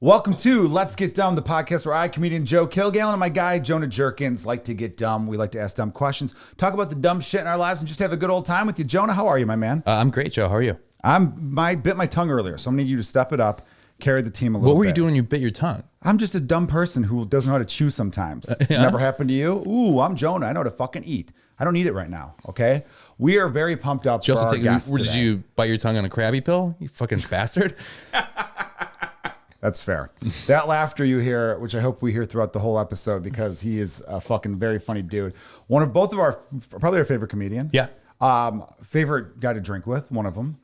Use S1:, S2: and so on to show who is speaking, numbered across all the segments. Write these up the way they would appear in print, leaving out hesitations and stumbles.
S1: Welcome to Let's Get Dumb, the podcast where I, comedian Joe Kilgallon, and my guy Jonah Jurkens like to get dumb. We like to ask dumb questions, talk about the dumb shit in our lives, and just have a good old time with you. Jonah, how are you, my man?
S2: I'm great, Joe. How are you?
S1: I bit my tongue earlier, so I'm going to need you to step it up, carry the team a little bit.
S2: What were you doing when you bit your tongue?
S1: I'm just a dumb person who doesn't know how to chew sometimes.
S2: Yeah.
S1: Never happened to you? Ooh, I'm Jonah. I know how to fucking eat. I don't need it right now, okay? We are very pumped up for our guests
S2: Did
S1: today.
S2: you bite your tongue on a Krabby Pill? You fucking bastard.
S1: That's fair. That laughter you hear, which I hope we hear throughout the whole episode, because he is a fucking very funny dude. Both of our, probably our favorite comedian.
S2: Yeah.
S1: Favorite guy to drink with, one of them.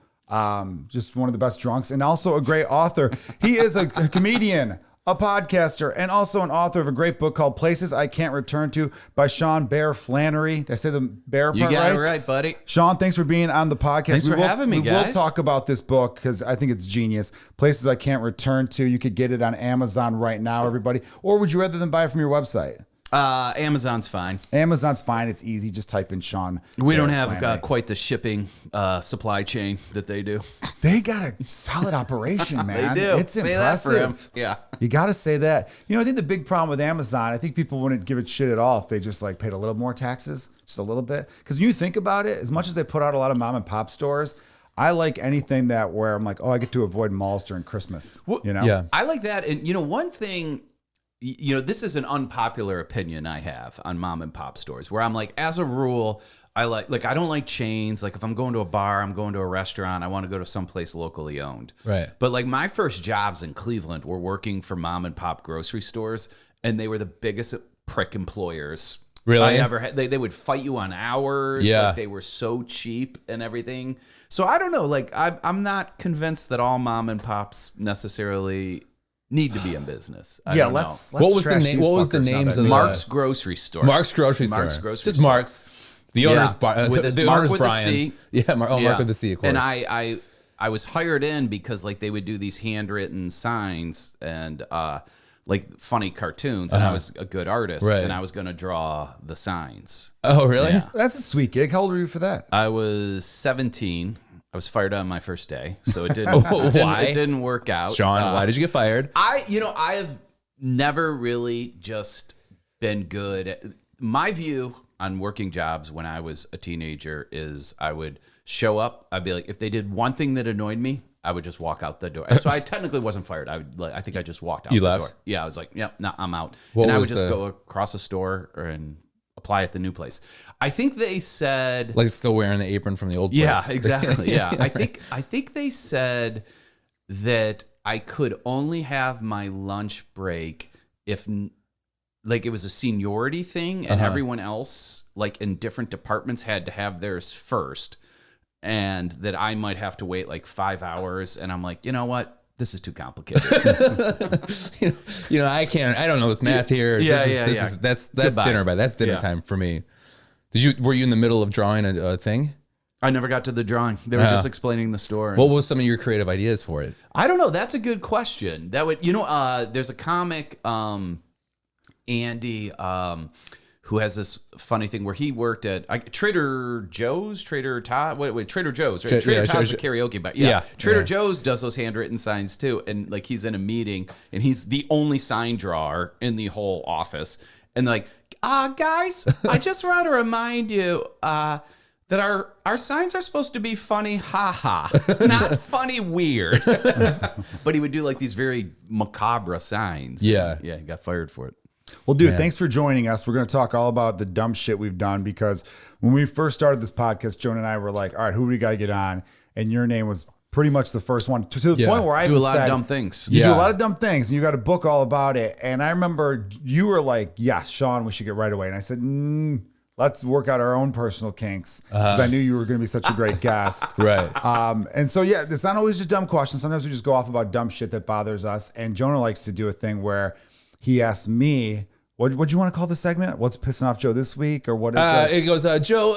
S1: Just one of the best drunks, and also a great author. He is a comedian, a podcaster, and also an author of a great book called Places I Can't Return to by Sean Bear Flannery. Did I say the Bear part right?
S3: You got it right, buddy.
S1: Sean, thanks for being on the podcast.
S3: Thanks for having me, guys.
S1: We'll talk about this book because I think it's genius. Places I Can't Return to. You could get it on Amazon right now, everybody. Or would you rather than buy it from your website?
S3: Amazon's fine.
S1: Amazon's fine. It's easy. Just type in Sean.
S3: We don't
S1: Bear
S3: have
S1: Flannery.
S3: Quite the shipping supply chain that they do.
S1: They got a solid operation, man.
S3: They do.
S1: It's
S3: Say
S1: impressive.
S3: that for him. Yeah.
S1: You got to say that. You know, I think the big problem with Amazon, I think people wouldn't give it shit at all if they just like paid a little more taxes, just a little bit. Because when you think about it, as much as they put out a lot of mom and pop stores, I like anything that where I'm like, oh, I get to avoid malls during Christmas.
S3: Well,
S1: you know?
S2: Yeah.
S3: I like that. And, one thing, this is an unpopular opinion I have on mom and pop stores where I'm like, as a rule, I don't like chains. Like if I'm going to a bar, I'm going to a restaurant, I want to go to someplace locally owned.
S2: Right.
S3: But like my first jobs in Cleveland were working for mom and pop grocery stores, and they were the biggest prick employers
S2: Really?
S3: I ever had. They would fight you on hours.
S2: Yeah.
S3: Like they were so cheap and everything. So I don't know. Like I'm not convinced that all mom and pops necessarily need to be in business. I don't know.
S1: let's
S2: What was the
S1: trash
S2: name?
S1: these
S2: What was the
S1: fuckers now
S2: names
S1: that-
S2: of
S3: Mark's Grocery Store.
S2: Mark's Grocery Store?
S3: Mark's Grocery
S2: Just
S3: Store.
S2: Mark's. The owner's
S3: Yeah.
S2: the owner's Brian.
S3: C.
S2: Yeah. Mark with the C, of course.
S3: And I was hired in because like they would do these handwritten signs and like funny cartoons, and I was a good artist,
S2: Right.
S3: and I was going to draw the signs.
S2: Oh, really?
S3: Yeah.
S1: That's a sweet gig. How old were you for that?
S3: I was 17. I was fired on my first day, so it didn't.
S2: Why?
S3: It didn't work out.
S2: Sean, why did you get fired?
S3: I have never really just been good. My view on working jobs when I was a teenager is I would show up. I'd be like, if they did one thing that annoyed me, I would just walk out the door. So I technically wasn't fired. I think I just walked out
S2: You
S3: the
S2: left?
S3: door. Yeah, I was like, yep, no, I'm out.
S2: What
S3: and I would
S2: was
S3: just
S2: the-
S3: go across the store and apply at the new place. I think they said...
S2: Like still wearing the apron from the old place.
S3: Yeah, exactly. Yeah. I think they said that I could only have my lunch break if like it was a seniority thing and everyone else like in different departments had to have theirs first, and that I might have to wait like 5 hours, and I'm like, you know what? This is too complicated.
S2: I don't know this math here. That's
S3: Goodbye.
S2: dinner, but that's dinner
S3: Yeah.
S2: time for me. Were you in the middle of drawing a thing?
S3: I never got to the drawing. They were just explaining the story.
S2: What was some of your creative ideas for it?
S3: I don't know. That's a good question. That would, there's a comic, Andy, who has this funny thing where he worked at Trader Joe's, Trader Todd, Trader Joe's, right? Trader Todd's a karaoke bar. Yeah. Trader Joe's does those handwritten signs too. And like he's in a meeting and he's the only sign drawer in the whole office. And like, guys, I just want to remind you, that our signs are supposed to be funny, haha, not funny weird. But he would do like these very macabre signs.
S2: Yeah.
S3: Yeah, he got fired for it.
S1: Well, dude, thanks for joining us. We're going to talk all about the dumb shit we've done, because when we first started this podcast, Jonah and I were like, all right, who do we got to get on? And your name was pretty much the first one to the point where I
S3: do a
S1: even
S3: lot
S1: said,
S3: of dumb things.
S1: You do
S2: Yeah.
S1: a lot of dumb things, and you got a book all about it. And I remember you were like, yes, Sean, we should get right away. And I said, let's work out our own personal kinks, because I knew you were going to be such a great guest.
S2: Right.
S1: And so, yeah, it's not always just dumb questions. Sometimes we just go off about dumb shit that bothers us. And Jonah likes to do a thing where he asks me What do you want to call the segment? What's pissing off Joe this week, or what is it?
S2: It goes, Joe,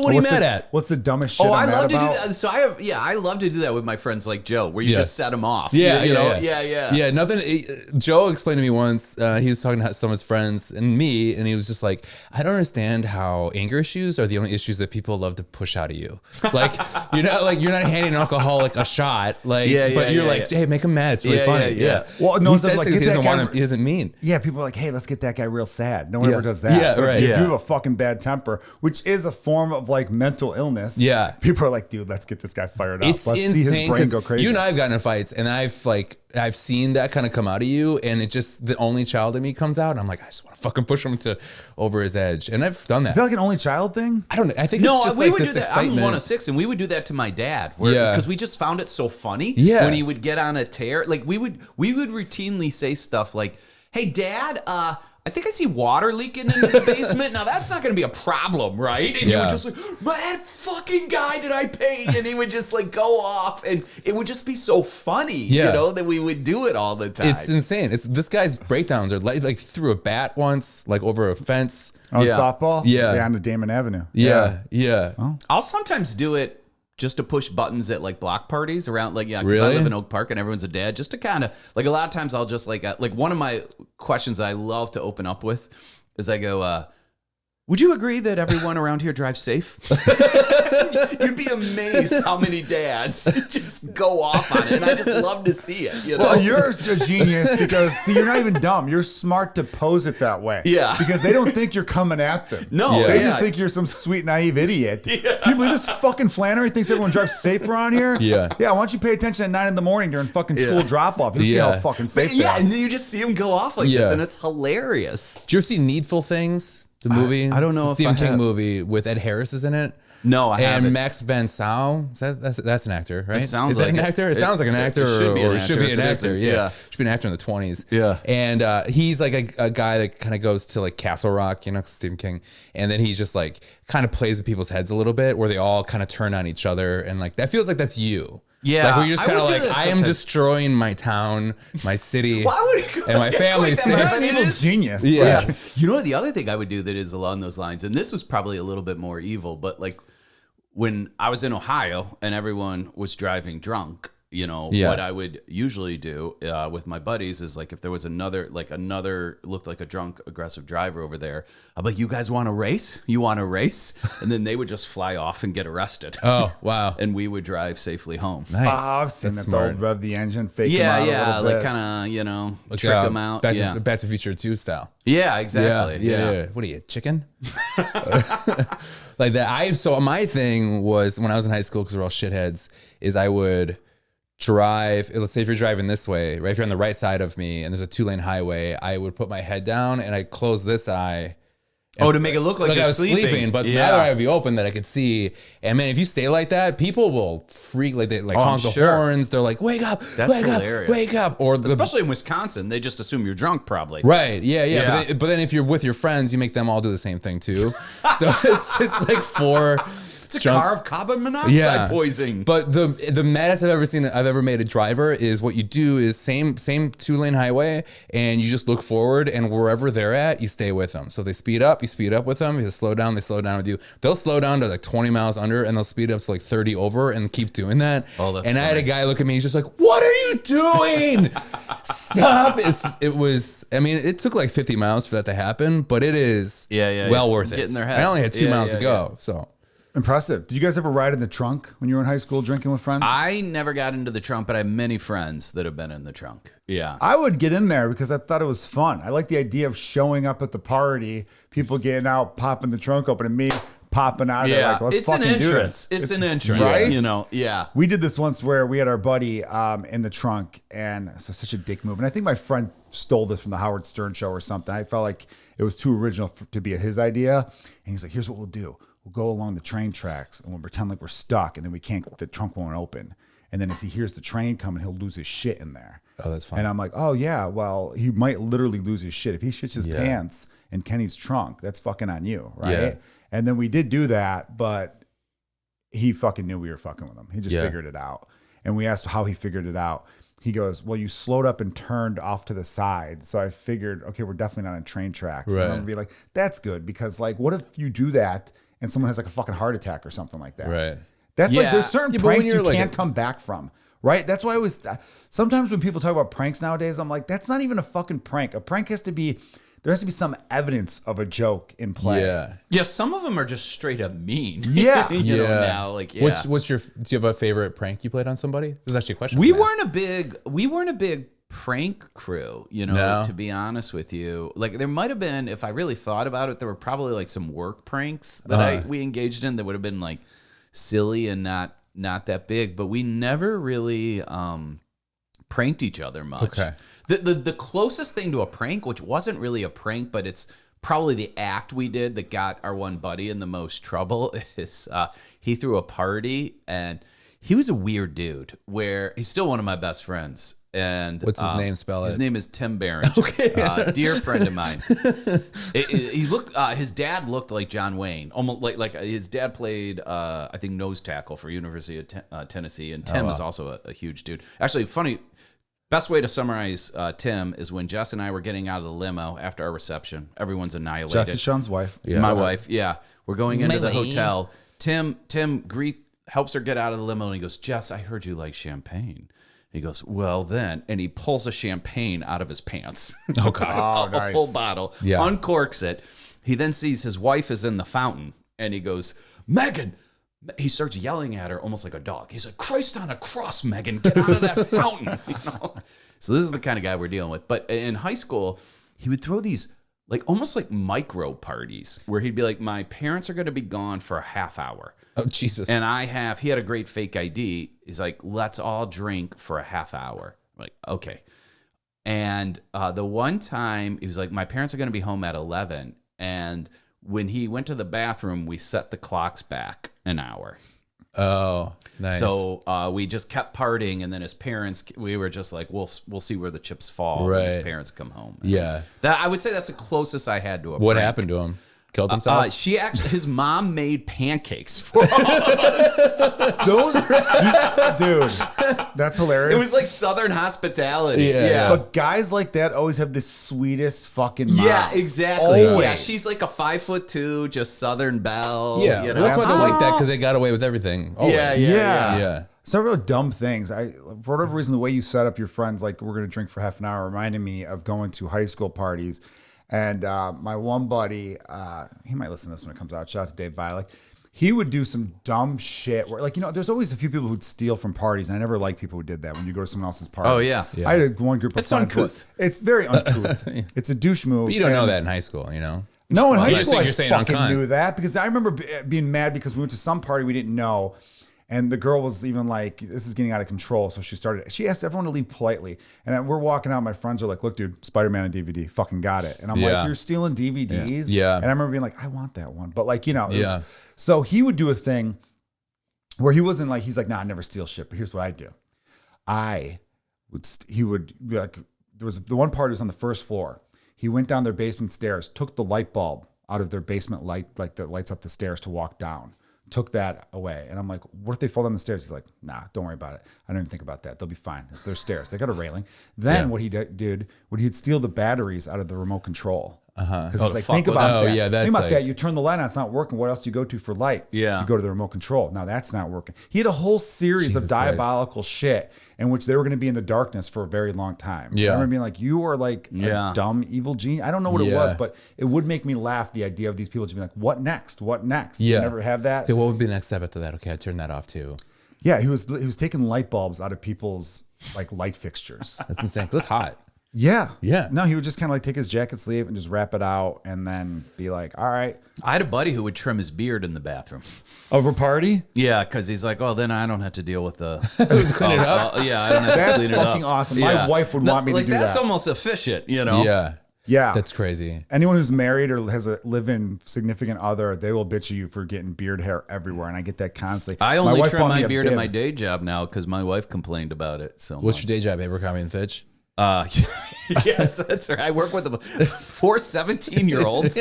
S2: what are you mad at?
S1: What's the dumbest shit?
S3: I
S1: I'm
S3: love
S1: mad
S3: to
S1: about?
S3: do that. So I love to do that with my friends like Joe, where you just set them off.
S2: Yeah. Nothing. Joe explained to me once. He was talking to some of his friends and me, and he was just like, "I don't understand how anger issues are the only issues that people love to push out of you. Like you're not handing an alcoholic a shot. Like, but you're like, hey, make him mad. It's really funny. Yeah.
S1: Well, no,
S2: he says
S1: like,
S2: things he doesn't want him. He doesn't mean.
S1: Yeah, people are like, hey, let's get that guy real sad. No one ever does that.
S2: Yeah,
S1: but
S2: right.
S1: If you have a fucking bad temper, which is a form of like mental illness.
S2: Yeah.
S1: People are like, dude, let's get this guy fired up.
S2: It's
S1: Let's
S2: insane,
S1: see his brain go crazy.
S2: You and I have gotten in fights, and I've seen that kind of come out of you, and it just the only child in me comes out, and I'm like, I just want to fucking push him to over his edge, and I've done that.
S1: Is that like an only child thing?
S2: I don't know. I think
S3: No,
S2: it's just
S3: we
S2: like
S3: would
S2: this
S3: do that.
S2: excitement.
S3: I'm one of 6, and we would do that to my dad. Because we just found it so funny.
S2: Yeah.
S3: When he would get on a tear, like we would routinely say stuff like, "Hey, Dad, I think I see water leaking into the basement. Now that's not going to be a problem, right?" And you would just like, "That fucking guy that I pay," and he would just like go off, and it would just be so funny, you know, that we would do it all the time.
S2: It's insane. This guy's breakdowns are like threw a bat once, like over a fence.
S1: On softball?
S2: Yeah.
S1: On the Damon Avenue.
S2: Yeah.
S3: I'll sometimes do it just to push buttons at like block parties around, like, because I
S2: Really?
S3: live in Oak Park and everyone's a dad, just to kind of like, a lot of times I'll just like one of my questions I love to open up with is I go, would you agree that everyone around here drives safe? You'd be amazed how many dads just go off on it, and I just love to see it. You know?
S1: Well, you're a genius because, see, you're not even dumb. You're smart to pose it that way.
S3: Yeah.
S1: Because they don't think you're coming at them.
S3: No,
S1: They just think you're some sweet, naive idiot. Yeah. Can you believe this fucking Flannery thinks everyone drives safe around here?
S2: Yeah.
S1: Yeah, why don't you pay attention at 9 in the morning during fucking school drop-off? You'll see how fucking safe they are.
S3: and then you just see them go off like this, and it's hilarious.
S2: Did you ever see Needful Things? The movie?
S3: I don't know
S2: It's a
S3: if
S2: Stephen
S3: I
S2: King
S3: have.
S2: movie with Ed Harris is in it.
S3: No, I haven't.
S2: And Max Van Syl. That's an actor, right?
S3: It sounds
S2: is that
S3: like
S2: an
S3: it.
S2: actor? It sounds like an actor,
S3: it should be an
S2: or it should be
S3: actor
S2: an
S3: if it
S2: actor.
S3: isn't.
S2: Yeah.
S3: Yeah.
S2: Should be an actor in the 20s.
S3: Yeah.
S2: And he's like a guy that kind of goes to like Castle Rock, you know, Stephen King, and then he just like kind of plays with people's heads a little bit, where they all kind of turn on each other, and like that feels like that's you.
S3: Yeah,
S2: like where you're just
S3: I
S2: kind of
S3: would do
S2: like,
S3: that
S2: I am
S3: sometimes.
S2: destroying my town, my city,
S3: Why would he go
S2: and my family.
S3: like that?
S1: He's
S3: But
S1: not an
S3: it
S1: evil
S3: is-
S1: genius.
S2: Yeah.
S1: Like,
S3: You know, the other thing I would do that is along those lines, and this was probably a little bit more evil, but like when I was in Ohio and everyone was driving drunk, you know, what I would usually do with my buddies is like if there was another looked like a drunk, aggressive driver over there, I'm like, "You guys want to race? You want to race?" And then they would just fly off and get arrested.
S2: Oh, wow.
S3: And we would drive safely home.
S2: Nice.
S1: I've seen
S2: That's
S1: that.
S2: smart.
S1: They'll rev the engine, fake them out a
S3: Yeah,
S1: little
S3: like
S1: bit.
S3: kind of, you know,
S2: Like,
S3: trick them out.
S2: Back
S3: Yeah,
S2: to Back to the Future 2 style.
S3: yeah, exactly.
S2: Yeah. What are you, chicken? Like that. So my thing was when I was in high school, because we're all shitheads, is I would drive. Let's say if you're driving this way, right? If you're on the right side of me and there's a 2-lane highway, I would put my head down and I'd close this eye.
S3: Oh, to make it look like
S2: I
S3: you're
S2: was sleeping, but the other eye would be open that I could see. And man, if you stay like that, people will freak. Like they like honk the horns. They're like, "Wake up!
S3: That's
S2: wake
S3: hilarious.
S2: up! Wake up!" Or
S3: Especially in Wisconsin, they just assume you're drunk, probably.
S2: right, yeah.
S3: Yeah.
S2: But then if you're with your friends, you make them all do the same thing too. So it's just like four.
S3: It's a car of carbon monoxide poisoning.
S2: But the maddest I've ever made a driver is what you do is same 2-lane highway, and you just look forward, and wherever they're at, you stay with them. So if they speed up, you speed up with them. If they slow down, they slow down with you. They'll slow down to like 20 miles under, and they'll speed up to like 30 over, and keep doing that.
S3: Oh, that's
S2: and I had
S3: funny.
S2: a guy look at me, he's just like, "What are you doing? Stop!" It was. I mean, it took like 50 miles for that to happen, but it is well worth it.
S3: Get in their head.
S2: I only had 2
S3: Yeah,
S2: miles
S3: yeah,
S2: to go, so.
S1: Impressive. Did you guys ever ride in the trunk when you were in high school drinking with friends?
S3: I never got into the trunk, but I have many friends that have been in the trunk. Yeah.
S1: I would get in there because I thought it was fun. I like the idea of showing up at the party, people getting out, popping the trunk open, and me popping out of there like, let's
S3: it's an
S1: fucking do
S3: entrance.
S1: this.
S3: It's an entrance,
S1: right?
S3: you know. Yeah.
S1: We did this once where we had our buddy in the trunk, and so such a dick move. And I think my friend stole this from the Howard Stern show or something. I felt like it was too original to be his idea. And he's like, here's what we'll do. We'll go along the train tracks and we'll pretend like we're stuck, and then the trunk won't open. And then as he hears the train coming, he'll lose his shit in there.
S2: Oh, that's fine.
S1: And I'm like, oh yeah, well, he might literally lose his shit. If he shits his pants in Kenny's trunk, that's fucking on you, right?
S2: Yeah.
S1: And then we did do that, but he fucking knew we were fucking with him. He just figured it out. And we asked how he figured it out. he goes, well, you slowed up and turned off to the side. So I figured, okay, we're definitely not on train tracks. And I'm going to be like, that's good. Because like, what if you do that and someone has like a fucking heart attack or something like that?
S2: Right.
S1: That's like, there's certain pranks you
S2: like
S1: can't come back from. Right. That's why I always, sometimes when people talk about pranks nowadays, I'm like, that's not even a fucking prank. A prank has to be, there has to be some evidence of a joke in play.
S3: Yeah. Some of them are just straight up mean.
S1: Yeah.
S3: you know, now, like,
S2: What's your, do you have a favorite prank you played on somebody? This is actually a question.
S3: We weren't a big prank crew, you know, to be honest with you. Like, there might have been, if I really thought about it, there were probably like some work pranks that we engaged in that would have been like silly and not that big, but we never really pranked each other much.
S2: Okay.
S3: The closest thing to a prank, which wasn't really a prank, but it's probably the act we did that got our one buddy in the most trouble, is he threw a party, and he was a weird dude where he's still one of my best friends. And
S2: what's his name? Spell it.
S3: His name is Tim Barron. Okay. Dear friend of mine. He looked. His dad looked like John Wayne. Almost like his dad played, I think, nose tackle for University of Tennessee. And Tim is also a huge dude. Actually, funny. Best way to summarize Tim is when Jess and I were getting out of the limo after our reception. Everyone's annihilated.
S1: Jess is Sean's wife.
S3: Yeah. My wife. Yeah. We're going into the hotel. Tim helps her get out of the limo, and he goes, Jess, I heard you like champagne. He goes, well, then, and he pulls a champagne out of his pants.
S2: Oh, God.
S3: A full bottle, uncorks it. He then sees his wife is in the fountain, and he goes, Megan. He starts yelling at her almost like a dog. He's like, Christ on a cross, Megan, get out of that fountain. You know? So this is the kind of guy we're dealing with. But in high school, he would throw these like almost like micro parties where he'd be like, my parents are going to be gone for a half hour.
S2: Oh, Jesus.
S3: And he had a great fake ID. He's like, let's all drink for a half hour. I'm like, okay. And the one time he was like, my parents are going to be home at 11. And when he went to the bathroom, we set the clocks back an hour.
S2: Oh, nice.
S3: So we just kept partying, and then his parents, we were just like, we'll see where the chips fall when his parents come home.
S2: Yeah.
S3: I would say that's the closest I had to a
S2: What
S3: prank.
S2: happened to him? Killed himself?
S3: His mom made pancakes for us.
S1: Dude, that's hilarious.
S3: It was like Southern hospitality.
S2: Yeah.
S1: But guys like that always have the sweetest fucking moms.
S3: Yeah, exactly.
S1: Always.
S3: Yeah, she's like a 5'2", just Southern belle.
S2: Yeah,
S3: you know?
S2: that's why they like that, because they got away with everything. Always.
S3: Yeah.
S1: Several dumb things. For whatever reason, the way you set up your friends, like we're going to drink for half an hour, reminded me of going to high school parties. And my one buddy, he might listen to this when it comes out. Shout out to Dave Bilek. He would do some dumb shit where, like, you know, there's always a few people who'd steal from parties, and I never liked people who did that when you go to someone else's party.
S3: Oh, yeah.
S1: I had one group of friends.
S3: Uncouth.
S1: It's very uncouth. It's a douche move.
S2: But you don't know that in high school, you know?
S1: No, in high school I
S2: saying
S1: fucking
S2: unkind.
S1: knew that, because I remember being mad because we went to some party we didn't know. And the girl was even like, this is getting out of control. So she asked everyone to leave politely. And we're walking out. My friends are like, look, dude, Spider-Man on DVD. Fucking got it. And I'm like, you're stealing DVDs?
S2: Yeah.
S1: And I remember being like, I want that one. But like, you know. So he would do a thing where he wasn't like, he's like, nah, I never steal shit. But here's what I do. He would be like, there was the one party was on the first floor. He went down their basement stairs, took the light bulb out of their basement light, like that lights up the stairs to walk down. Took that away. And I'm like, what if they fall down the stairs? He's like, nah, don't worry about it. I don't even think about that. They'll be fine. It's their stairs. They got a railing. Then what he did, he'd steal the batteries out of the remote control. Because he's like, think about that.
S2: Yeah,
S1: think about that. You turn the light on, it's not working. What else do you go to for light?
S3: Yeah.
S1: You go to the remote control. Now that's not working. He had a whole series of diabolical shit in which they were going to be in the darkness for a very long time.
S2: Yeah.
S1: I remember being like, you are like a dumb, evil genius. I don't know what it was, but it would make me laugh, the idea of these people just being like, what next? What next?
S2: Yeah.
S1: You never have that?
S2: Okay, what would be the next step after that? Okay, I turned that off too.
S1: Yeah, he was taking light bulbs out of people's like light fixtures.
S2: That's insane, 'cause it's hot.
S1: Yeah.
S2: Yeah.
S1: No, he would just kind of like take his jacket sleeve and just wrap it out and then be like, all right.
S3: I had a buddy who would trim his beard in the bathroom.
S1: Over party?
S3: Yeah, because he's like, oh, then I don't have to deal with the
S2: Clean it up.
S3: yeah, I don't have to
S1: That's
S3: clean it up.
S1: fucking awesome. My wife would want me to do that.
S3: That's almost efficient, you know?
S2: Yeah.
S1: Yeah.
S2: That's crazy.
S1: Anyone who's married or has a live-in significant other, they will bitch at you for getting beard hair everywhere. And I get that constantly.
S3: I only
S1: wife
S3: trim
S1: bought me
S3: my
S1: a
S3: beard in
S1: bib.
S3: my day job now because my wife complained about it so
S2: What's
S3: much.
S2: your day job, Abercrombie and Fitch?
S3: Yes, that's right. I work with 4 17-year-olds.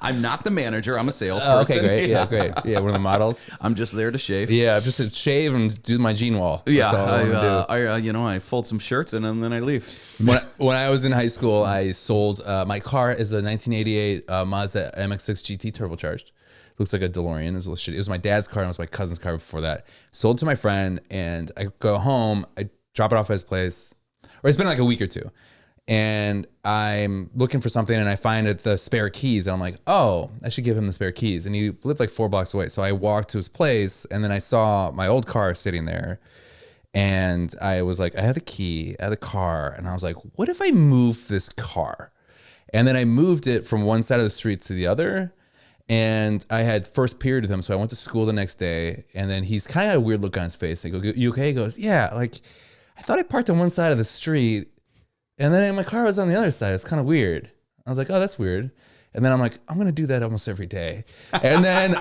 S3: I'm not the manager. I'm a salesperson.
S2: Okay, great. Yeah, great. Yeah, one of the models.
S3: I'm just there to shave.
S2: Yeah, just to shave and do my gene wall.
S3: Yeah,
S2: That's all I wanna do.
S3: I fold some shirts and then I leave.
S2: When I was in high school, I sold my car is a 1988 Mazda MX-6 GT turbocharged. Looks like a DeLorean. It was a little shitty. It was my dad's car and it was my cousin's car before that. Sold to my friend, and I go home. I drop it off at his place, or it's been like a week or two, and I'm looking for something, and I find the spare keys, and I'm like, oh, I should give him the spare keys. And he lived like 4 blocks away, so I walked to his place, and then I saw my old car sitting there, and I was like, I have the key, I have the car, and I was like, what if I move this car? And then I moved it from one side of the street to the other. And I had first period with him, so I went to school the next day, and then he's kind of a weird look on his face. I go, you okay? He goes, yeah, like, I thought I parked on one side of the street, and then my car was on the other side. It's kind of weird. I was like, oh, that's weird. And then I'm like, I'm going to do that almost every day. And then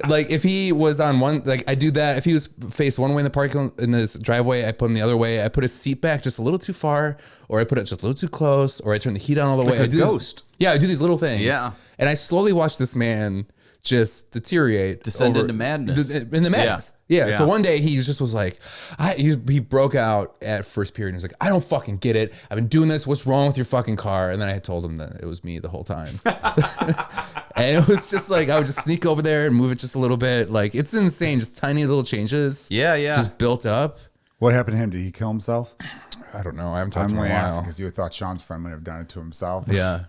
S2: if he was on one, like I do that. If he was faced one way in the parking in this driveway, I put him the other way. I put his seat back just a little too far, or I put it just a little too close, or I turn the heat on all the way.
S3: Like a ghost.
S2: I do these little things.
S3: Yeah.
S2: And I slowly watched this man just deteriorate.
S3: Descend into madness.
S2: Into madness. Yeah. So one day he just was like, he broke out at first period. And he was like, I don't fucking get it. I've been doing this. What's wrong with your fucking car? And then I had told him that it was me the whole time. And it was just like, I would just sneak over there and move it just a little bit. Like, it's insane. Just tiny little changes.
S3: Yeah.
S2: Just built up.
S1: What happened to him? Did he kill himself?
S2: I don't know. I haven't talked
S1: I'm
S2: to him
S1: only
S2: in a
S1: asking
S2: while.
S1: because you thought Sean's friend might have done it to himself.
S2: Yeah.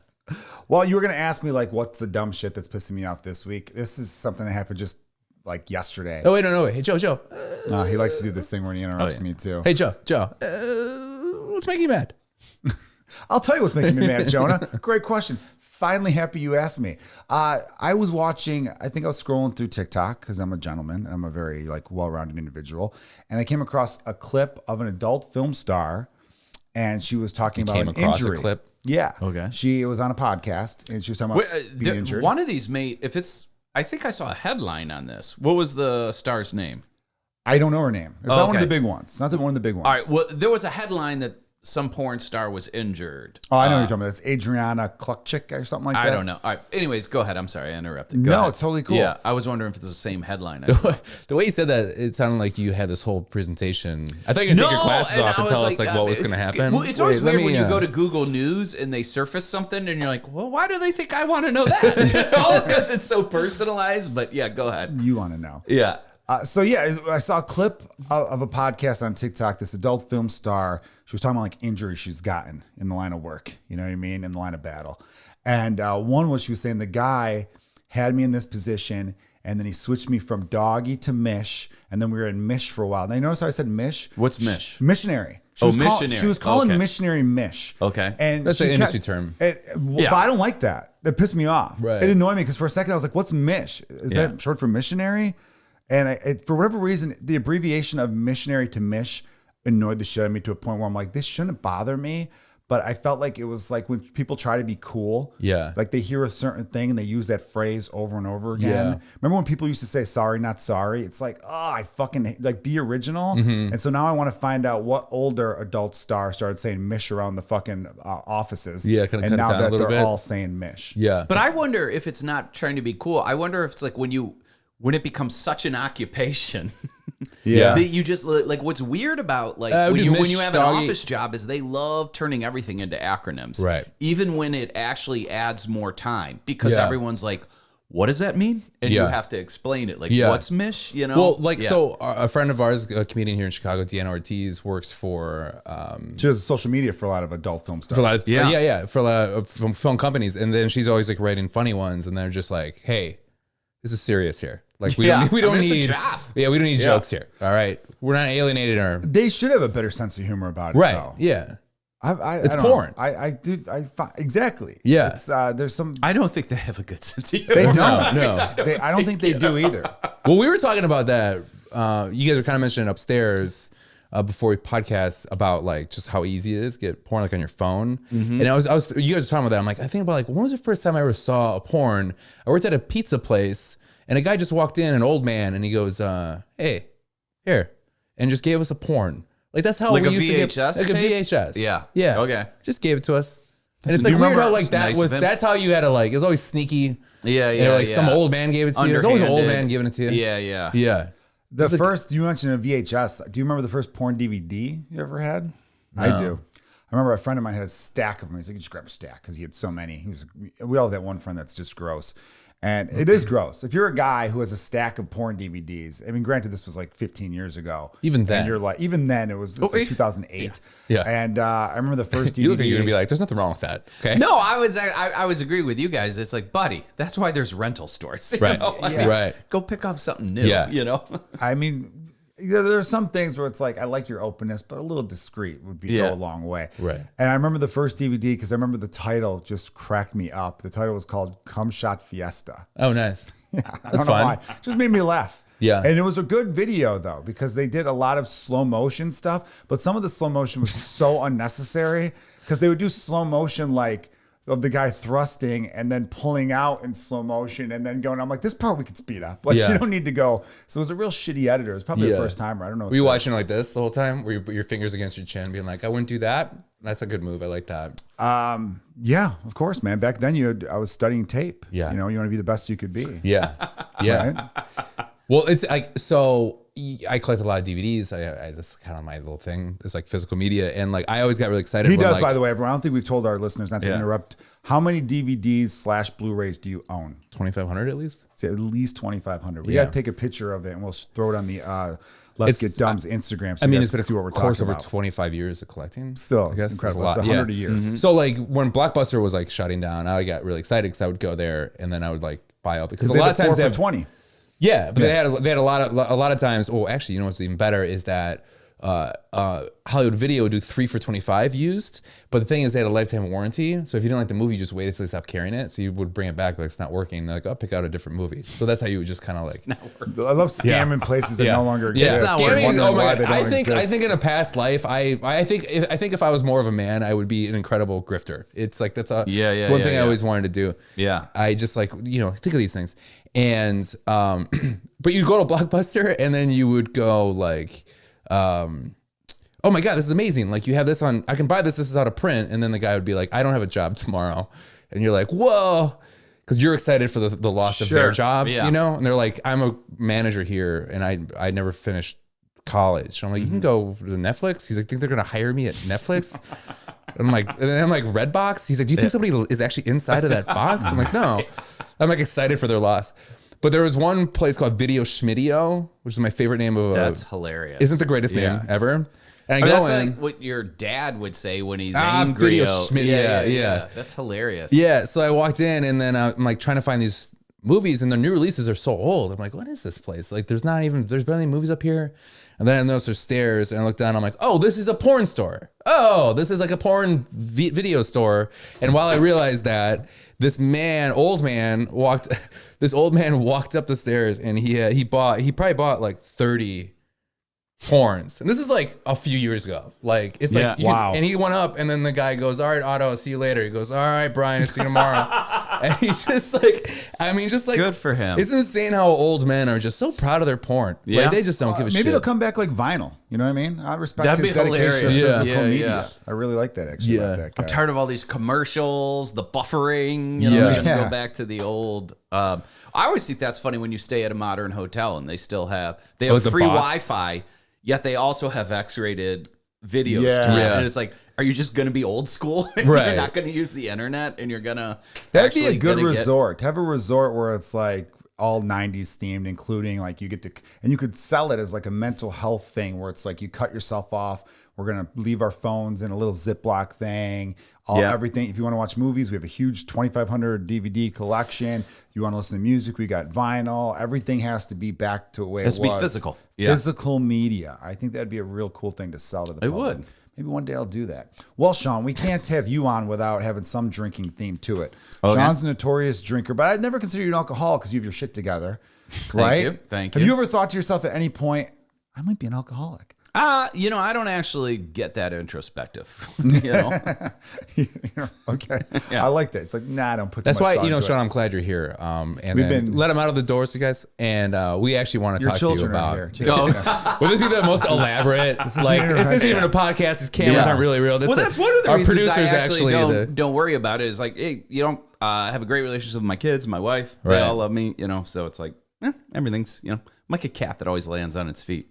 S1: Well, you were going to ask me, like, what's the dumb shit that's pissing me off this week? This is something that happened just, like, yesterday.
S2: Oh, wait, no. Hey, Joe.
S1: He likes to do this thing where he interrupts me, too.
S2: Hey, Joe. What's making you mad?
S1: I'll tell you what's making me mad, Jonah. Great question. Finally happy you asked me. I was watching, I think I was scrolling through TikTok because I'm a gentleman and I'm a very, like, well-rounded individual. And I came across a clip of an adult film star, and she was talking about an injury.
S2: A clip?
S1: Yeah.
S3: Okay.
S1: She was on a podcast and she was talking about being injured.
S3: One of these I think I saw a headline on this. What was the star's name?
S1: I don't know her name. It's not one of the big ones. Not one of the big ones.
S3: All right. Well, there was a headline that some porn star was injured.
S1: Oh, I know what you're talking about. It's Adriana Klukchik or something like that.
S3: I don't know. All right. Anyways, go ahead. I'm sorry. I interrupted. Go
S1: no,
S3: ahead.
S1: it's totally cool.
S3: Yeah. I was wondering if it's the same headline.
S2: The way you said that, it sounded like you had this whole presentation. I thought you were going to take your glasses off and tell us like what was going to happen.
S3: Well, it's always weird when you go to Google News and they surface something and you're like, well, why do they think I want to know that? All because it's so personalized. But yeah, go ahead.
S1: You want to know.
S3: Yeah.
S1: I saw a clip of a podcast on TikTok. This adult film star, she was talking about like injuries she's gotten in the line of work. You know what I mean? In the line of battle. And one was she was saying the guy had me in this position, and then he switched me from doggy to mish, and then we were in mish for a while. Now you notice how I said mish?
S3: What's mish?
S1: Missionary.
S3: Missionary.
S1: She was calling missionary mish.
S3: Okay.
S1: And
S2: that's an industry term.
S1: But I don't like that. That pissed me off.
S2: Right.
S1: It annoyed me because for a second I was like, what's mish? Is that short for missionary? And for whatever reason, the abbreviation of missionary to mish annoyed the shit out of me to a point where I'm like, this shouldn't bother me. But I felt like it was like when people try to be cool. Yeah. Like they hear a certain thing and they use that phrase over and over again. Yeah. Remember when people used to say sorry, not sorry? It's like, oh, I fucking like be original. Mm-hmm. And so now I want to find out what older adult star started saying mish around the fucking offices. Yeah. And now that they're all saying mish.
S2: Yeah.
S3: But I wonder if it's not trying to be cool. I wonder if it's like when it becomes such an occupation.
S1: Yeah.
S3: That you just like what's weird about like when you have an office job is they love turning everything into acronyms.
S2: Right.
S3: Even when it actually adds more time because everyone's like, what does that mean? And you have to explain it. Like, what's mish? You know?
S2: Well, like, so a friend of ours, a comedian here in Chicago, Deanna Ortiz, works for...
S1: she does social media for a lot of adult film stars.
S2: For a lot of, for a lot of film companies. And then she's always like writing funny ones. And they're just like, hey, this is serious here. Like we don't need jokes here. All right, we're not alienating our.
S1: They should have a better sense of humor about it,
S2: right?
S1: Though.
S2: Yeah,
S1: it's
S2: porn.
S1: Exactly.
S2: Yeah,
S1: it's there's some.
S3: I don't think they have a good sense of humor.
S1: They don't. No, I don't think they do either.
S2: Well, we were talking about that. You guys were kind of mentioning upstairs before we podcast about like just how easy it is to get porn like on your phone. Mm-hmm. And I was you guys were talking about that. I'm like, I think about like when was the first time I ever saw a porn? I worked at a pizza place. And a guy just walked in, an old man, and he goes, hey, here, and just gave us a porn. Like that's how
S3: Like
S2: we
S3: a
S2: used to get
S3: VHS
S2: like a
S3: tape?
S2: VHS.
S3: Yeah.
S2: Yeah.
S3: Okay.
S2: Just gave it to us. And it's
S3: Do
S2: like
S3: you
S2: weird
S3: remember
S2: how like that
S3: nice
S2: was
S3: of him?
S2: that's how you had to like it was always sneaky.
S3: Yeah,
S2: And, like some old man gave it to you. There's always an old
S3: Underhanded.
S2: man giving it to you.
S3: Yeah.
S2: Yeah.
S1: The first, you mentioned a VHS. Do you remember the first porn DVD you ever had?
S2: No.
S1: I do. I remember a friend of mine had a stack of them. He's like, just grab a stack because he had so many. We all have that one friend that's just gross. And it is gross. If you're a guy who has a stack of porn DVDs, I mean, granted, this was like 15 years ago.
S2: Even then.
S1: And you're like, even then, it was like 2008.
S2: Yeah.
S1: And I remember the first DVD.
S2: You look at you and be like, there's nothing wrong with that. Okay.
S3: No, I was agreeing with you guys. It's like, buddy, that's why there's rental stores. You
S2: Right.
S3: know? I mean,
S2: Right.
S3: Go pick up something new.
S2: Yeah.
S3: You know.
S1: I mean, there are some things where it's like, I like your openness, but a little discreet would go a long way.
S2: Right.
S1: And I remember the first DVD because I remember the title just cracked me up. The title was called Cum Shot Fiesta.
S2: Oh, nice.
S1: Yeah, I
S2: That's
S1: don't know
S2: fun.
S1: why. It just made me laugh.
S2: Yeah.
S1: And it was a good video though, because they did a lot of slow motion stuff, but some of the slow motion was so unnecessary because they would do slow motion like of the guy thrusting and then pulling out in slow motion and then going, I'm like, this part we could speed up. Like
S2: Yeah.
S1: you don't need to go. So it was a real shitty editor. It was probably the first timer. I don't know.
S2: Were you watching like this the whole time? Where you put your fingers against your chin, being like, I wouldn't do that? That's a good move. I like that.
S1: Yeah, of course, man. Back then I was studying tape.
S2: Yeah.
S1: You know, you want to be the best you could be.
S2: Yeah. Yeah.
S1: Right?
S2: Well, it's like, so I collect a lot of DVDs. I just kind of my little thing. It's like physical media. And like, I always got really excited.
S1: He
S2: when,
S1: does,
S2: like,
S1: by the way, everyone. I don't think we've told our listeners not to interrupt. How many DVDs / Blu-rays do you own?
S2: 2,500 at least.
S1: It's at least 2,500. We
S2: Yeah.
S1: got to take a picture of it and we'll throw it on the Let's Get Dumb's Instagram. So
S2: I mean,
S1: you
S2: it's
S1: guys
S2: been
S1: can see what we're
S2: a course
S1: talking
S2: over
S1: about.
S2: 25 years of collecting.
S1: Still,
S2: I guess
S1: it's incredible.
S2: It's a lot.
S1: It's 100 a year.
S2: Mm-hmm. So like when Blockbuster was like shutting down, I got really excited because I would go there and then I would like buy up because a lot of times
S1: they
S2: they
S1: have
S2: have
S1: 20.
S2: Yeah, but they had a lot of times. Oh, actually, you know what's even better is that Hollywood Video would do 3 for $25 used. But the thing is, they had a lifetime warranty. So if you didn't like the movie, you just waited until they stopped carrying it. So you would bring it back, like it's not working. They're like, I'll pick out a different movie. So that's how you would just kind of like.
S1: I love scamming places that no longer exist.
S2: Yeah,
S1: and
S2: scamming.
S1: wondering
S2: Oh my
S1: why
S2: god!
S1: they don't
S2: I
S1: exist.
S2: think in a past life, I think if I was more of a man, I would be an incredible grifter. It's like that's it's one thing I always wanted to do.
S3: Yeah.
S2: I just like think of these things, and but you go to Blockbuster and then you would go like. Oh my God, this is amazing. Like you have this on, I can buy this. This is out of print. And then the guy would be like, I don't have a job tomorrow. And you're like, whoa. Cause you're excited for the loss of their job, you know? And they're like, I'm a manager here and I never finished college. I'm like, you can go to Netflix. He's like, think they're going to hire me at Netflix? And I'm like, Redbox? He's like, do you think somebody is actually inside of that box? I'm like, no. I'm like excited for their loss. But there was one place called Video Schmidio, which is my favorite name of
S3: That's hilarious.
S2: Isn't the greatest name ever? And
S3: that's like what your dad would say when he's angry.
S2: Video Schmidio. Yeah.
S3: That's hilarious.
S2: Yeah. So I walked in and then I'm like trying to find these movies and their new releases are so old. I'm like, what is this place? Like there's barely movies up here. And then I noticed there's stairs and I look down. I'm like, oh, this is a porn store. Oh, this is like a porn video store. And while I realized that, this old man walked up the stairs and he probably bought like 30 porns. And this is like a few years ago. Like it's like
S1: wow.
S2: And he went up and then the guy goes, all right, Otto, I'll see you later. He goes, all right, Brian, I'll see you tomorrow. And he's just like,
S3: good for him.
S2: It's insane how old men are just so proud of their porn.
S3: Yeah.
S2: Like they just don't give a shit.
S1: Maybe they'll come back like vinyl. You know what I mean? I respect
S3: That'd
S1: his
S3: be
S1: dedication
S3: hilarious.
S1: to physical
S3: Yeah,
S1: media.
S3: yeah.
S1: I really like that actually. About that guy.
S3: I'm tired of all these commercials, the buffering. You know, we're gonna go back to the old. I always think that's funny when you stay at a modern hotel and they still have
S2: the
S3: free
S2: box.
S3: Wi-Fi, yet they also have X-rated videos.
S1: Yeah.
S3: To rent.
S2: Yeah.
S3: And it's like, are you just gonna be old school?
S2: Right.
S3: You're not gonna use the internet, and you're gonna.
S1: That'd be a
S3: actually
S1: good
S3: gonna
S1: resort. Have a resort where it's like all 90s themed, including like you get to, and you could sell it as like a mental health thing where it's like you cut yourself off. We're going to leave our phones in a little Ziploc thing, everything. If you want to watch movies, we have a huge 2,500 DVD collection. You want to listen to music, we got vinyl. Everything has to be back to the way it was.
S3: Has to be physical. Yeah.
S1: Physical media. I think that'd be a real cool thing to sell to the public.
S3: would.
S1: Maybe one day I'll do that. Well, Sean, we can't have you on without having some drinking theme to it. Sean's a notorious drinker, but I'd never consider you an alcoholic because you have your shit together, right?
S3: Thank
S1: Have
S3: you.
S1: you ever thought to yourself at any point, I might be an alcoholic?
S3: I don't actually get that introspective. You know?
S1: Okay. Yeah. I like that. It's like, nah, I don't put
S2: That's
S1: too much
S2: why,
S1: thought
S2: Sean,
S1: it.
S2: I'm glad you're here. And let him out of the doors, you guys. And we actually want to talk to you about. Will this be the most elaborate? This isn't even a podcast. These cameras aren't really real.
S3: Well, that's one of the reasons I actually don't worry about it. Is like, hey, have a great relationship with my kids, my wife. They all love me, so it's like, everything's, I'm like a cat that always lands on its feet,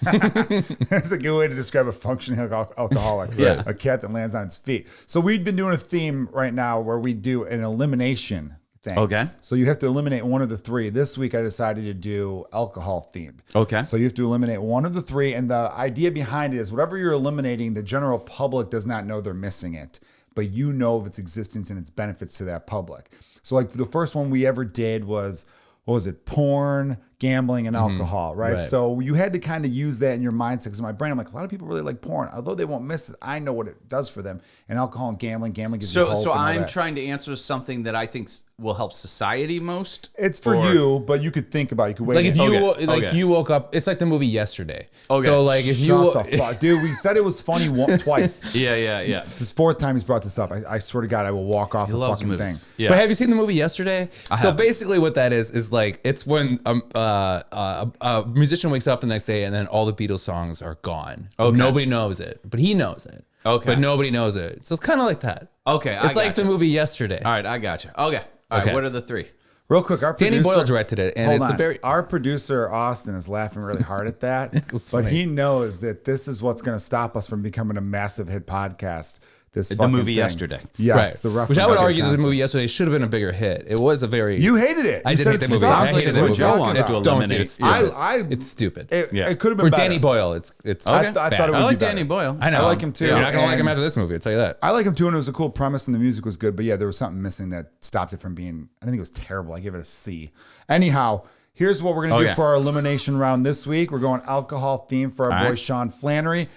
S1: That's a good way to describe a functioning alcoholic.
S3: Yeah.
S1: A cat that lands on its feet. So we've been doing a theme right now where we do an elimination thing.
S3: Okay.
S1: So you have to eliminate one of the three. This week I decided to do alcohol themed.
S3: Okay.
S1: So you have to eliminate one of the three. And the idea behind it is whatever you're eliminating, the general public does not know they're missing it, but you know of its existence and its benefits to that public. So like the first one we ever did was, what was it? Porn, gambling, and alcohol, right? So you had to kind of use that in your mindset, because in my brain, I'm like, a lot of people really like porn. Although they won't miss it, I know what it does for them. And alcohol and gambling gives you hope.
S3: So I'm trying to answer something that I think will help society most.
S1: It's for you, but you could think about it. You could wait.
S2: Like if you woke up, it's like the movie Yesterday.
S1: Okay.
S2: So like if
S1: Shut the fuck, dude. We said it was funny twice.
S3: Yeah.
S1: This fourth time he's brought this up. I swear to God, I will walk off the fucking thing.
S2: Yeah. But have you seen the movie Yesterday? So basically, what that is like it's when a musician wakes up the next day and then all the Beatles songs are gone. Okay. Nobody knows it, but he knows it. Okay. But nobody knows it. So it's kind of like that.
S3: Okay.
S2: It's like the movie Yesterday.
S3: All right, I got you. Okay. All right, what are the three?
S1: Real quick, our producer,
S2: Danny Boyle directed it, and
S1: our producer Austin is laughing really hard at that, but he knows that this is what's going to stop us from becoming a massive hit podcast.
S3: The movie Yesterday.
S1: Yes, the reference.
S2: Which I would argue that the movie Yesterday should have been a bigger hit. It was a very...
S1: You hated it.
S2: I did hate the movie.
S3: I hated the movie. Joe wants to eliminate.
S2: It's stupid.
S1: It could have been
S2: for
S1: better.
S2: Danny Boyle. It's
S1: I thought it would
S3: I like
S1: be better.
S3: Danny Boyle.
S2: I know.
S1: I like him too.
S2: You're not gonna like him after this movie. I'll tell you that.
S1: I like him too, and it was a cool premise, and the music was good. But yeah, there was something missing that stopped it from being. I think it was terrible. I give it a C. Anyhow. Here's what we're going to do for our elimination round this week. We're going alcohol theme for our boy Sean Flannery.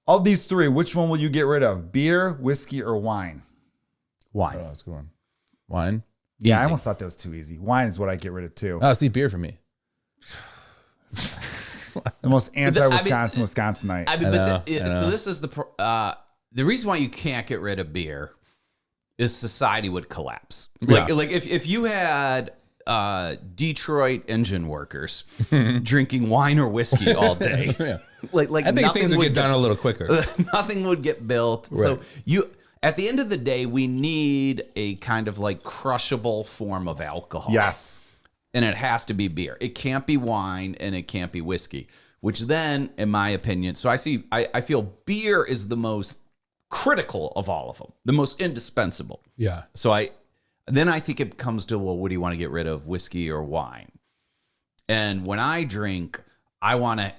S1: Of these three, which one will you get rid of? Beer, whiskey, or wine?
S3: Wine.
S2: Oh, that's a good one. Wine?
S1: Yeah, easy. I almost thought that was too easy. Wine is what I get rid of too.
S2: Oh, see, beer for me.
S1: The most Wisconsinite.
S3: So this is the reason why you can't get rid of beer is society would collapse. Like if you had Detroit engine workers drinking wine or whiskey all day. Like
S2: I think things would get done a little quicker.
S3: Nothing would get built. Right. So at the end of the day, we need a kind of like crushable form of alcohol.
S1: Yes.
S3: And it has to be beer. It can't be wine and it can't be whiskey, which then, in my opinion, so I feel beer is the most critical of all of them, the most indispensable.
S2: Yeah.
S3: So I think it comes to, well, what do you want to get rid of, whiskey or wine? And when I drink, I want to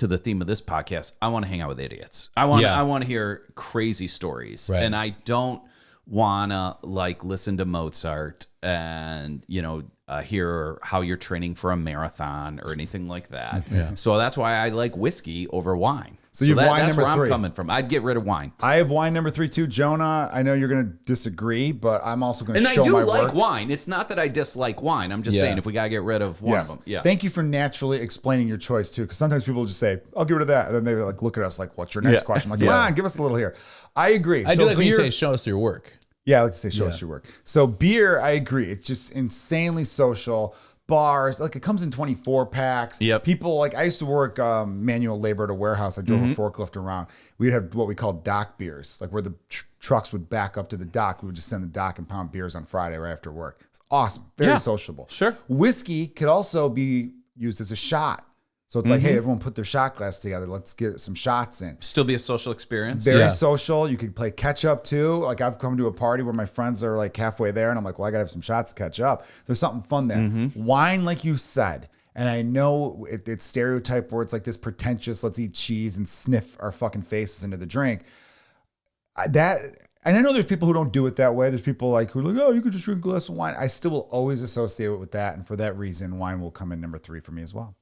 S3: the theme of this podcast, I want to hang out with idiots. I want to hear crazy stories. Right. And I don't want to like listen to Mozart and, hear how you're training for a marathon or anything like that. Yeah. So that's why I like whiskey over wine.
S1: So you have wine
S3: that's
S1: number
S3: where
S1: three.
S3: I'm coming from. I'd get rid of wine.
S1: I have wine number 3 too. Jonah, I know you're going to disagree, but I'm also going to show my
S3: And
S1: work.
S3: I do like wine. It's not that I dislike wine. I'm just saying if we got to get rid of one of them. Yeah.
S1: Thank you for naturally explaining your choice too, because sometimes people just say, I'll get rid of that. And then they like look at us like, what's your next question? I'm like, come on, give us a little here. I agree.
S2: I do like when you say, show us your work.
S1: Yeah, I like to say, show us your work. So beer, I agree. It's just insanely social. Bars, like it comes in 24 packs.
S3: Yep.
S1: People, like I used to work manual labor at a warehouse. I drove a forklift around. We'd have what we called dock beers, like where the trucks would back up to the dock. We would just send the dock and pound beers on Friday right after work. It's awesome. Very sociable.
S3: Sure.
S1: Whiskey could also be used as a shot. So it's like, hey, everyone put their shot glass together. Let's get some shots in.
S3: Still be a social experience.
S1: Very social. You could play catch up too. Like I've come to a party where my friends are like halfway there and I'm like, well, I got to have some shots to catch up. There's something fun there. Wine, like you said, and I know it's stereotype where it's like this pretentious, let's eat cheese and sniff our fucking faces into the drink. And I know there's people who don't do it that way. There's people like who are like, oh, you could just drink a glass of wine. I still will always associate it with that. And for that reason, wine will come in number 3 for me as well.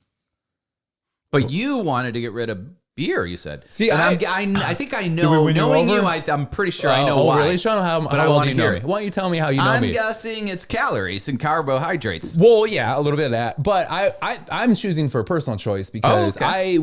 S3: But you wanted to get rid of beer, you said.
S2: See,
S3: and I think I know. Knowing you, I'm pretty sure I know why.
S2: Really, Sean? How well do you know me? Why don't you tell me how you know me?
S3: I'm guessing it's calories and carbohydrates.
S2: Well, yeah, a little bit of that, but I'm choosing for a personal choice because I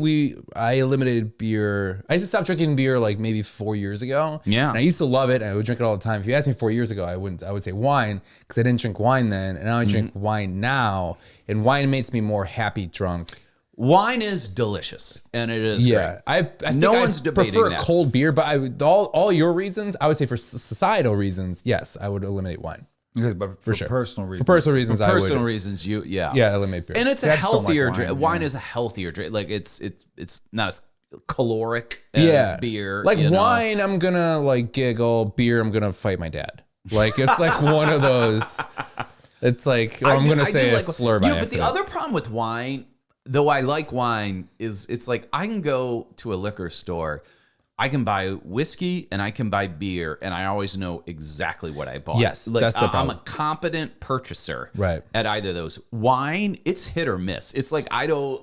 S2: eliminated beer. I used to stop drinking beer like maybe 4 years ago.
S3: Yeah,
S2: and I used to love it. And I would drink it all the time. If you asked me 4 years ago, I would say wine because I didn't drink wine then, and now I drink wine now, and wine makes me more happy drunk.
S3: Wine is delicious, and it is great.
S2: I think
S3: no one's debating
S2: prefer
S3: that.
S2: cold beer, but all your reasons, I would say for societal reasons, yes, I would eliminate wine.
S1: But for sure. Personal reasons.
S2: For personal reasons,
S3: eliminate
S2: beer.
S3: And it's a healthier drink. Wine is a healthier drink. Like it's not as caloric as beer.
S2: Like wine, I'm gonna like giggle. Beer, I'm gonna fight my dad. Like it's like one of those. It's like I'm gonna say a slur by accident.
S3: But the other problem with wine, though I like wine, is it's like I can go to a liquor store, I can buy whiskey and I can buy beer, and I always know exactly what I bought.
S2: Yes,
S3: like,
S2: that's the problem.
S3: I'm a competent purchaser,
S2: right,
S3: at either of those. Wine, it's hit or miss. It's like I don't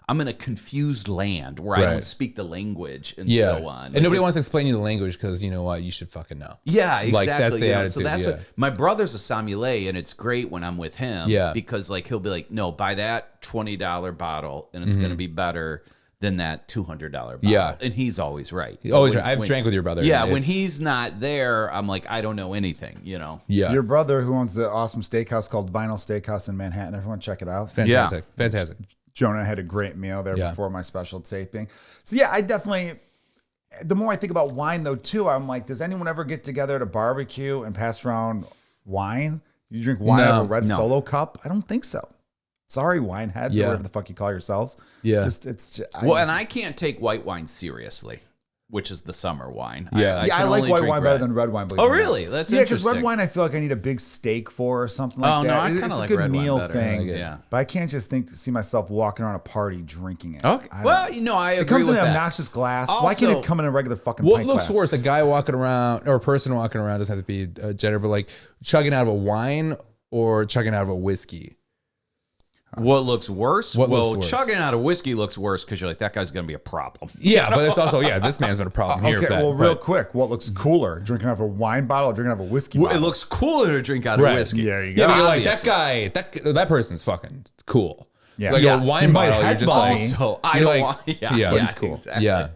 S3: I'm in a confused land where I don't speak the language and so on.
S2: And nobody wants to explain you the language because you know what, you should fucking know.
S3: Yeah, exactly.
S2: Like, that's the attitude,
S3: so that's what my brother's a sommelier, and it's great when I'm with him.
S2: Yeah,
S3: because like he'll be like, no, buy that $20 bottle, and it's gonna be better than that $200 bottle.
S2: Yeah.
S3: And he's always right.
S2: Always right. I've drank with your brother.
S3: Yeah, when he's not there, I'm like, I don't know anything, you know?
S2: Yeah.
S1: Your brother, who owns the awesome steakhouse called Vinyl Steakhouse in Manhattan. Everyone check it out.
S2: Fantastic. Yeah. Fantastic.
S1: Jonah had a great meal there before my special taping. So yeah, I definitely, the more I think about wine though too, I'm like, does anyone ever get together at a barbecue and pass around wine? You drink wine out of a red Solo cup? I don't think so. Sorry, wine heads, or whatever the fuck you call yourselves.
S2: Yeah.
S3: And I can't take white wine seriously, which is the summer wine.
S2: Yeah.
S1: I like white wine better than red wine.
S3: Oh, really? That's interesting.
S1: Because red wine I feel like I need a big steak for or something like that.
S3: I kind of like red wine better.
S1: It's a good meal thing.
S3: Yeah.
S1: But I can't just see myself walking around a party drinking it.
S3: Okay. I agree with that.
S1: It comes in an obnoxious glass.
S3: Also,
S1: why can't it come in a regular fucking
S2: pint
S1: glass?
S2: What looks worse, a guy walking around, or a person walking around, doesn't have to be a gender, but like chugging out of a wine or chugging out of a whiskey?
S3: What looks worse?
S2: Looks worse?
S3: Chugging out of whiskey looks worse because you're like, that guy's going to be a problem.
S2: Yeah, but it's also, this man's been a problem here.
S1: Okay, real quick, what looks cooler? Drinking out of a wine bottle or drinking out of a whiskey bottle?
S3: It looks cooler to drink out of whiskey.
S1: There you go.
S2: Yeah, but you're like, that guy, that person's fucking cool.
S1: Yeah.
S2: Like a wine bottle, you're just like,
S3: also, I don't want,
S2: he's cool.
S3: Exactly.
S2: Yeah.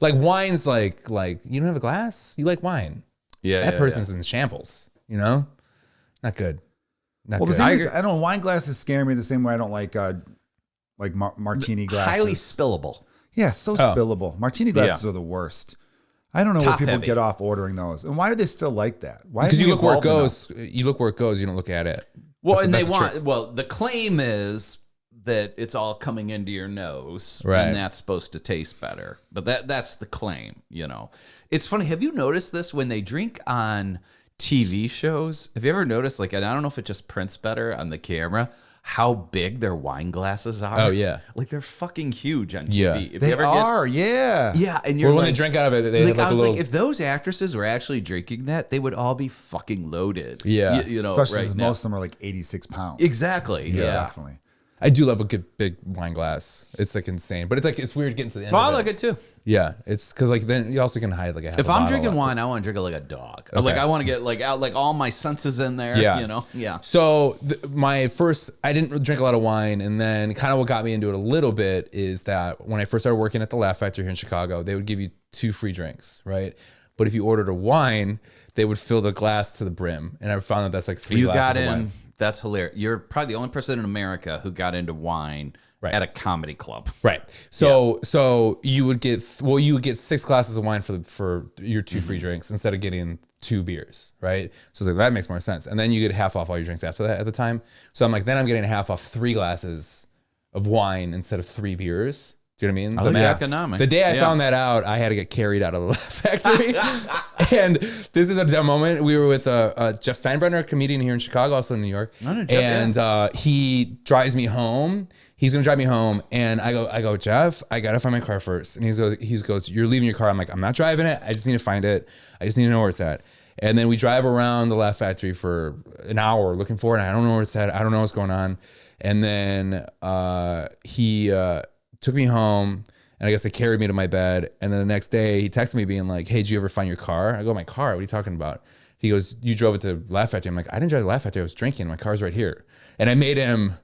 S2: Like wine's like, you don't have a glass? You like wine.
S3: Yeah.
S2: That person's in shambles, you know? Not good.
S1: Well, the thing is, I don't know, wine glasses scare me the same way I don't like martini glasses.
S3: Highly spillable.
S1: Yeah, so spillable. Martini glasses are the worst. I don't know where people get off ordering those. And why do they still like that? Why?
S2: Because you look where it goes. You look where it goes. You don't look at it.
S3: Well, the claim is that it's all coming into your nose,
S2: right?
S3: And that's supposed to taste better. But that's the claim, you know. It's funny. Have you noticed this when they drink on TV shows? Have you ever noticed, like, and I don't know if it just prints better on the camera, how big their wine glasses are?
S2: Oh, yeah.
S3: Like, they're fucking huge on TV.
S2: Yeah.
S1: Yeah.
S3: And you're
S2: when they drink out of it, they have
S3: I was like, if those actresses were actually drinking that, they would all be fucking loaded.
S2: Yeah.
S3: You know,
S1: especially right now. Most of them are like 86 pounds.
S3: Exactly. Yeah.
S1: Definitely.
S2: I do love a good big wine glass. It's like insane, but it's like it's weird getting to the end.
S3: I like it too.
S2: Yeah, it's because like then you also can hide like a half.
S3: If I'm drinking wine, I want to drink it like a dog. Okay. Like I want to get like out like all my senses in there.
S2: Yeah,
S3: you know. Yeah.
S2: So I didn't drink a lot of wine, and then kind of what got me into it a little bit is that when I first started working at the Laugh Factory here in Chicago, they would give you 2 free drinks, right? But if you ordered a wine, they would fill the glass to the brim, and I found that that's like 3 glasses of wine.
S3: That's hilarious. You're probably the only person in America who got into wine at a comedy club.
S2: Right. So you would get 6 glasses of wine for your 2 free drinks instead of getting 2 beers, right? So it's like, that makes more sense. And then you get half off all your drinks after that at the time. So I'm like, then I'm getting half off 3 glasses of wine instead of 3 beers. Do you know what I mean?
S3: The economics.
S2: The day I found that out, I had to get carried out of the Laugh Factory. And this is a dumb moment. We were with Jeff Steinbrenner, a comedian here in Chicago, also in New York. He drives me home. He's gonna drive me home, and I go, Jeff, I gotta find my car first. And he goes, you're leaving your car. I'm like, I'm not driving it. I just need to find it. I just need to know where it's at. And then we drive around the Laugh Factory for an hour looking for it. And I don't know where it's at. I don't know what's going on. And then he took me home, And I guess they carried me to my bed. And then the next day he texted me being like, hey, did you ever find your car? I go, my car? What are you talking about? He goes, you drove it to Laugh Factory. I'm like, I didn't drive to Laugh Factory. I was drinking. My car's right here. And I made him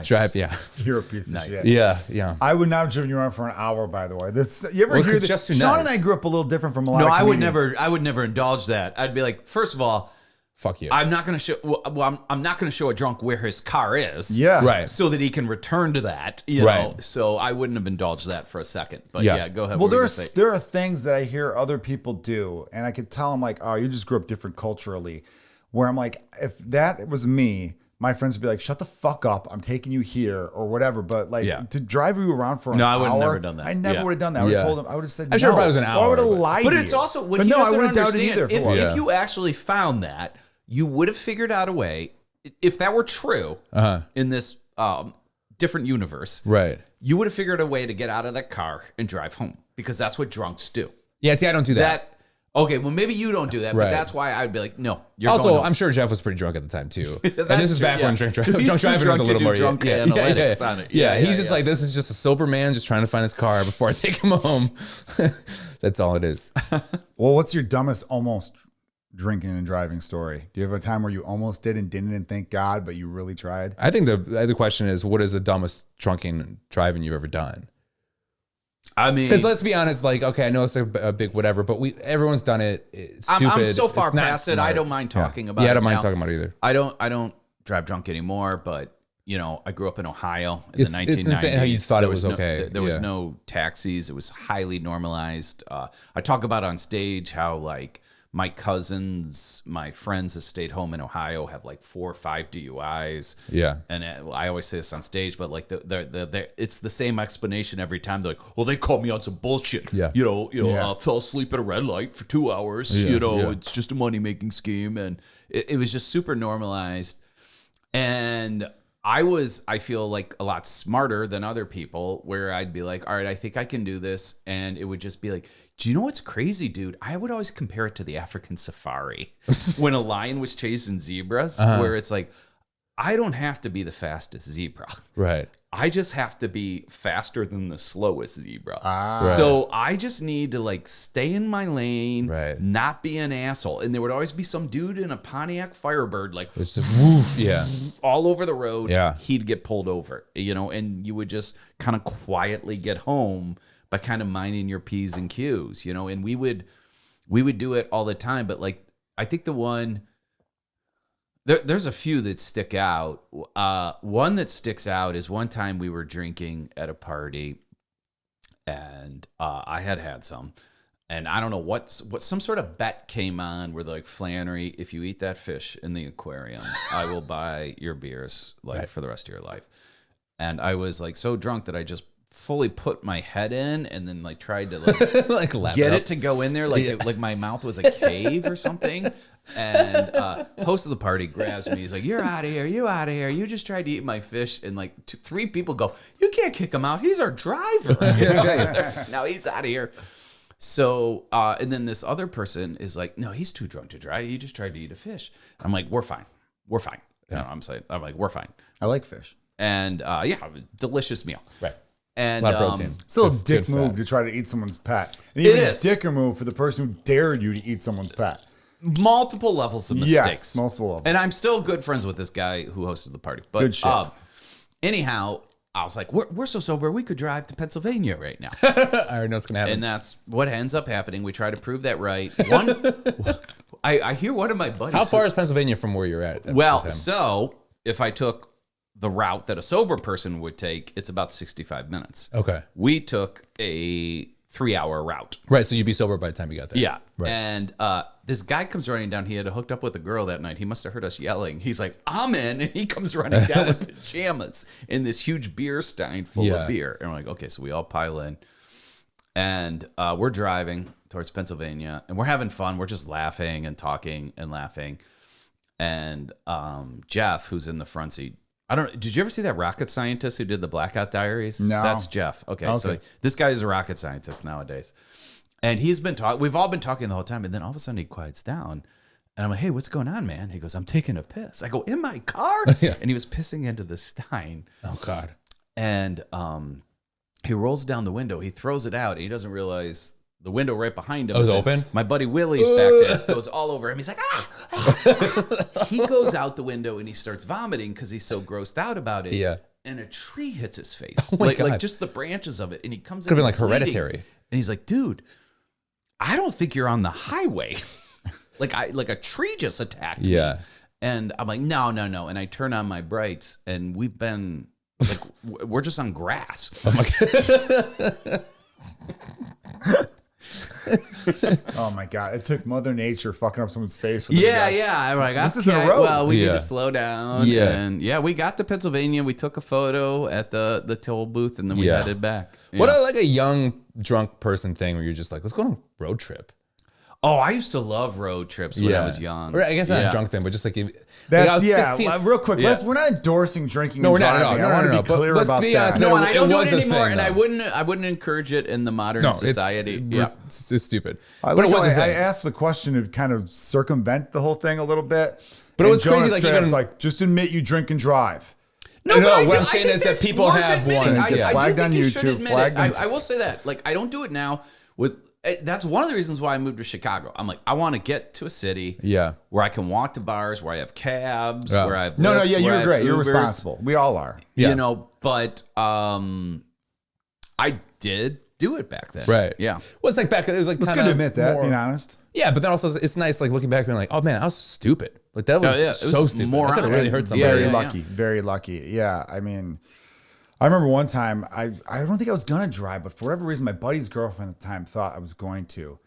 S2: drive. Yeah.
S1: You're a piece of shit.
S2: Yeah.
S1: I would not have driven you around for an hour, by the way. You ever hear that? Sean
S2: nice.
S1: and I grew up a little different from a lot of
S3: I
S1: comedians.
S3: I would never indulge that. I'd be like, first of all,
S2: fuck you.
S3: I'm not going to show. Well, I'm not going to show a drunk where his car is.
S1: Yeah.
S2: Right.
S3: So that he can return to that. You know. So I wouldn't have indulged that for a second. But yeah, go ahead.
S1: Well, there are things that I hear other people do, and I could tell them like, oh, you just grew up different culturally. Where I'm like, if that was me, my friends would be like, shut the fuck up. I'm taking you here or whatever. But like to drive you around for an hour.
S3: No, I would have never done that.
S1: I never would have done that. I would have told them. I would have said,
S2: I'm sure if I was an hour.
S1: Or I would have lied.
S3: But
S1: to
S3: it's
S1: you.
S3: also what
S1: but
S3: he
S1: no, I
S3: doesn't
S1: wouldn't doubt it
S3: understand.
S1: either.
S3: If you actually found that, you would have figured out a way. If that were true in this different universe,
S2: right?
S3: You would have figured a way to get out of that car and drive home because that's what drunks do.
S2: Yeah, see, I don't do that.
S3: Okay, well, maybe you don't do that, but that's why I'd be like, no. You're
S2: also,
S3: going
S2: I'm sure Jeff was pretty drunk at the time too. And this is back when drunk driving was a little more
S3: drunk analytics on it.
S2: Yeah, he's just like, this is just a sober man just trying to find his car before I take him home. That's all it is.
S1: Well, what's your dumbest almost drinking and driving story? Do you have a time where you almost did and didn't, and thank God, but you really tried?
S2: I think the question is, what is the dumbest drunken and driving you've ever done?
S3: I mean,
S2: because let's be honest, like, okay, I know it's a big whatever, but everyone's done it. It's stupid.
S3: I'm so far past it. I don't mind talking about it.
S2: Yeah, I don't mind talking about it either.
S3: I don't drive drunk anymore, but you know, I grew up in Ohio in the 1990s.
S2: It's insane how you thought it was okay.
S3: There was no taxis. It was highly normalized. I talk about on stage how like my cousins, my friends that stayed home in Ohio have like 4 or 5 DUIs.
S2: Yeah.
S3: And I always say this on stage, but like it's the same explanation every time. They're like, well, they called me on some bullshit.
S2: Yeah.
S3: I fell asleep at a red light for 2 hours. It's just a money-making scheme. And it was just super normalized. And I feel like a lot smarter than other people where I'd be like, all right, I think I can do this. And it would just be like, do you know what's crazy, dude? I would always compare it to the African safari when a lion was chasing zebras, where it's like, I don't have to be the fastest zebra.
S2: Right.
S3: I just have to be faster than the slowest zebra.
S2: Right.
S3: So I just need to like stay in my lane, not be an asshole. And there would always be some dude in a Pontiac Firebird, like
S2: it's just woof,
S3: all over the road.
S2: Yeah.
S3: He'd get pulled over, and you would just kind of quietly get home by kind of minding your P's and Q's, and we would do it all the time. But like, I think the one, there's a few that stick out. One that sticks out is one time we were drinking at a party and I had some, and I don't know what some sort of bet came on where they're like, Flannery, if you eat that fish in the aquarium, I will buy your beers for the rest of your life. And I was like so drunk that I just fully put my head in and then like tried to like get it to go in there like my mouth was a cave or something. And host of the party grabs me. He's like, you're out of here. You just tried to eat my fish. And like 3 people go, you can't kick him out. He's our driver. Now he's out of here. So and then this other person is like, no, he's too drunk to drive. He just tried to eat a fish. I'm like, we're fine. You know what I'm like, we're fine.
S1: I like fish.
S3: And delicious meal.
S2: Right.
S3: And
S2: a lot of protein.
S1: It's a little dick move to try to eat someone's pet. And
S3: It
S1: even
S3: is.
S1: a dicker move for the person who dared you to eat someone's pet.
S3: Multiple levels of mistakes.
S1: Yes, multiple levels.
S3: And I'm still good friends with this guy who hosted the party. But
S1: Good shit.
S3: Anyhow, I was like, we're so sober, we could drive to Pennsylvania right now.
S2: I already know what's gonna happen.
S3: And that's what ends up happening. We try to prove that right. I hear one of my buddies.
S2: How far is Pennsylvania from where you're at?
S3: Well, so if I took the route that a sober person would take, it's about 65 minutes.
S2: Okay.
S3: We took a 3-hour route.
S2: Right, so you'd be sober by the time you got there.
S3: Yeah.
S2: Right.
S3: And this guy comes running down. He had hooked up with a girl that night. He must have heard us yelling. He's like, I'm in. And he comes running down with pajamas in this huge beer stein full of beer. And we're like, okay, so we all pile in. And we're driving towards Pennsylvania. And we're having fun. We're just laughing and talking and laughing. And Jeff, who's in the front seat, did you ever see that rocket scientist who did the Blackout Diaries?
S1: No.
S3: That's Jeff. Okay. So this guy is a rocket scientist nowadays. And he's been talking, we've all been talking the whole time. And then all of a sudden he quiets down. And I'm like, hey, what's going on, man? He goes, I'm taking a piss. I go, in my car?
S2: Yeah.
S3: And he was pissing into the stein.
S2: Oh, God.
S3: And He rolls down the window. He throws it out. He doesn't realize the window right behind him
S2: is open.
S3: My buddy Willie's back there. Goes all over him. He's like, He goes out the window and he starts vomiting because he's so grossed out about it.
S2: Yeah.
S3: And a tree hits his face.
S2: Oh
S3: like just the branches of it. And he comes in.
S2: Could have been like
S3: bleeding.
S2: Hereditary.
S3: And he's like, dude, I don't think you're on the highway. like a tree just attacked me.
S2: Yeah.
S3: And I'm like, no. And I turn on my brights and we've been like, we're just on grass.
S2: Oh my God.
S1: Oh my God! It took Mother Nature fucking up someone's face.
S3: Yeah. I'm like,
S1: this is a road.
S3: Well, we need to slow down.
S2: Yeah.
S3: And we got to Pennsylvania. We took a photo at the toll booth, and then we headed back.
S2: What I like a young drunk person thing where you're just like, let's go on a road trip.
S3: Oh, I used to love road trips when I was young.
S2: Or I guess not a drunk thing, but just like
S1: That's
S2: I was 16.
S1: real quick. We're not endorsing drinking.
S2: No,
S1: and
S2: we're not at
S1: driving.
S2: all.
S1: I want to be clear about that.
S3: No, and I don't do
S2: was
S3: it
S2: a
S3: anymore,
S2: thing,
S3: and
S2: though.
S3: I wouldn't encourage it in the modern society.
S2: It's stupid.
S1: I
S2: But it was a
S1: I
S2: thing.
S1: asked the question to kind of circumvent the whole thing a little bit.
S2: But it was
S1: Jonah
S2: crazy, like,
S1: straight up
S2: even-
S1: was like, just admit you drink and drive.
S3: No,
S2: No,
S3: but
S2: what
S3: I
S2: I'm
S3: do-
S2: saying
S3: I think
S2: is that
S3: that's
S2: people
S3: worth
S2: have
S3: admitting.
S2: one.
S3: I do
S1: Flagged on
S3: think you should
S1: YouTube,
S3: admit
S1: flagged
S3: it.
S1: on-
S3: I will say that. Like, I don't do it now with. That's one of the reasons why I moved to Chicago. I'm like, I want to get to a city where I can walk to bars, where I have cabs, where I have lifts,
S1: you're
S3: where I
S1: great.
S3: have
S1: You're
S3: Ubers.
S1: responsible. We all are.
S2: Yeah.
S3: You know, but I did do it back then.
S2: Right.
S3: Yeah.
S2: Well, it's like back. It was like
S1: It's
S2: kinda
S1: good to admit that,
S2: more-
S1: being honest.
S2: Yeah, but then also it's nice like looking back and being like, oh man, I was stupid. Like that was
S3: it
S2: so
S3: was
S2: stupid.
S3: moronic.
S2: I could have really hurt somebody.
S1: Very
S3: Yeah.
S1: lucky. Very lucky. Yeah. I mean, I remember one time, I don't think I was going to drive, but for whatever reason, my buddy's girlfriend at the time thought I was going to.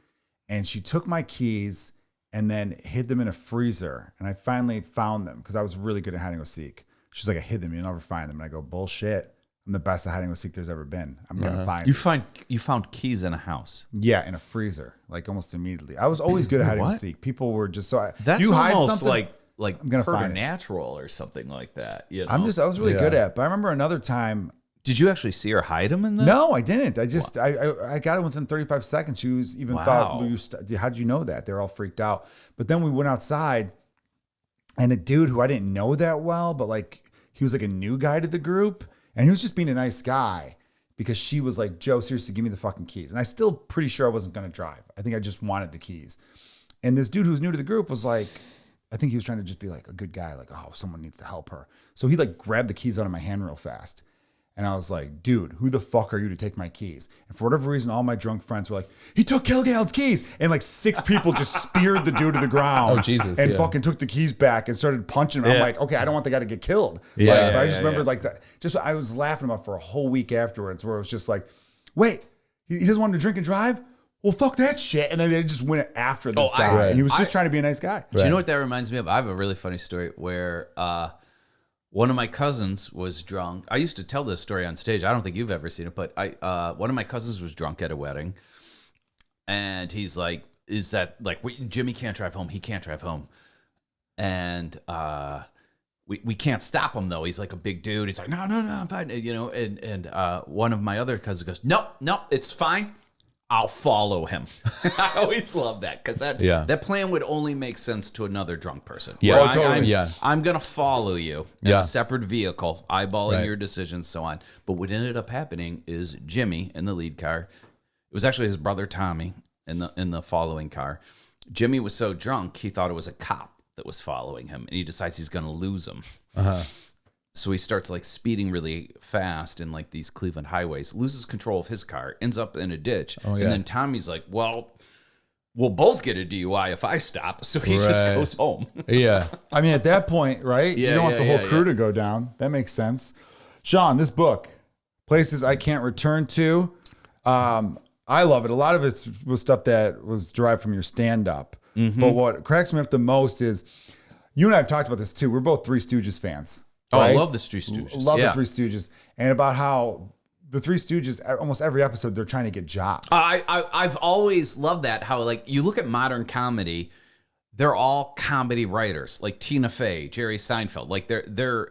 S1: And she took my keys and then hid them in a freezer. And I finally found them because I was really good at hide and go seek. She's like, I hid them. You'll never find them. And I go, bullshit. I'm the best at hide and go seek there's ever been. I'm going to find them.
S3: You found keys in a house.
S1: Yeah, in a freezer, like almost immediately. I was always good at hide and go seek. People were just so.
S3: That's
S1: you hide
S3: almost
S1: something?
S3: like
S1: I'm gonna find it.
S3: Preternatural or something like that. You know?
S1: I was really good at it. But I remember another time.
S3: Did you actually see her hide them in the?
S1: No, I didn't. I just I got it within 35 seconds. She was even thought, how did you know that? They're all freaked out. But then we went outside, and a dude who I didn't know that well, but like he was like a new guy to the group, and he was just being a nice guy because she was like, Joe, seriously, give me the fucking keys. And I still pretty sure I wasn't going to drive. I think I just wanted the keys. And this dude who was new to the group was like, I think he was trying to just be like a good guy, like, oh, someone needs to help her. So he like grabbed the keys out of my hand real fast. And I was like, dude, who the fuck are you to take my keys? And for whatever reason, all my drunk friends were like, he took Kilgallon's keys. And like 6 people just speared the dude to the ground.
S2: Oh, Jesus.
S1: And fucking took the keys back and started punching him. I'm like, okay, I don't want the guy to get killed. But I just remember like that. Just I was laughing about for a whole week afterwards where it was just like, wait, he doesn't want to drink and drive? Well, fuck that shit. And then they just went after this guy. And he was just trying to be a nice guy.
S3: Do you know what that reminds me of? I have a really funny story where one of my cousins was drunk. I used to tell this story on stage. I don't think you've ever seen it, but one of my cousins was drunk at a wedding. And he's like, is that like, Jimmy can't drive home. He can't drive home. And we can't stop him though. He's like a big dude. He's like, no, I'm fine. You know, and one of my other cousins goes, no, it's fine. I'll follow him. I always love that because that plan would only make sense to another drunk person.
S2: Yeah,
S3: totally. I'm going to follow you in a separate vehicle, eyeballing your decisions, so on. But what ended up happening is Jimmy in the lead car. It was actually his brother Tommy in the following car. Jimmy was so drunk he thought it was a cop that was following him, and he decides he's going to lose him. So he starts like speeding really fast in like these Cleveland highways, loses control of his car, ends up in a ditch. And then Tommy's like, well, we'll both get a DUI if I stop. So he just goes home.
S2: Yeah.
S1: I mean, at that point, right? You don't want the whole crew to go down. That makes sense. Sean, this book, Places I Can't Return to. I love it. A lot of it was stuff that was derived from your stand-up. But what cracks me up the most is, you and I have talked about this too. We're both Three Stooges fans.
S3: Oh,
S1: right?
S3: I love the Three Stooges.
S1: Love the Three Stooges. And about how the Three Stooges, almost every episode, they're trying to get jobs.
S3: I've always loved that. How like you look at modern comedy, they're all comedy writers, like Tina Fey, Jerry Seinfeld. Like their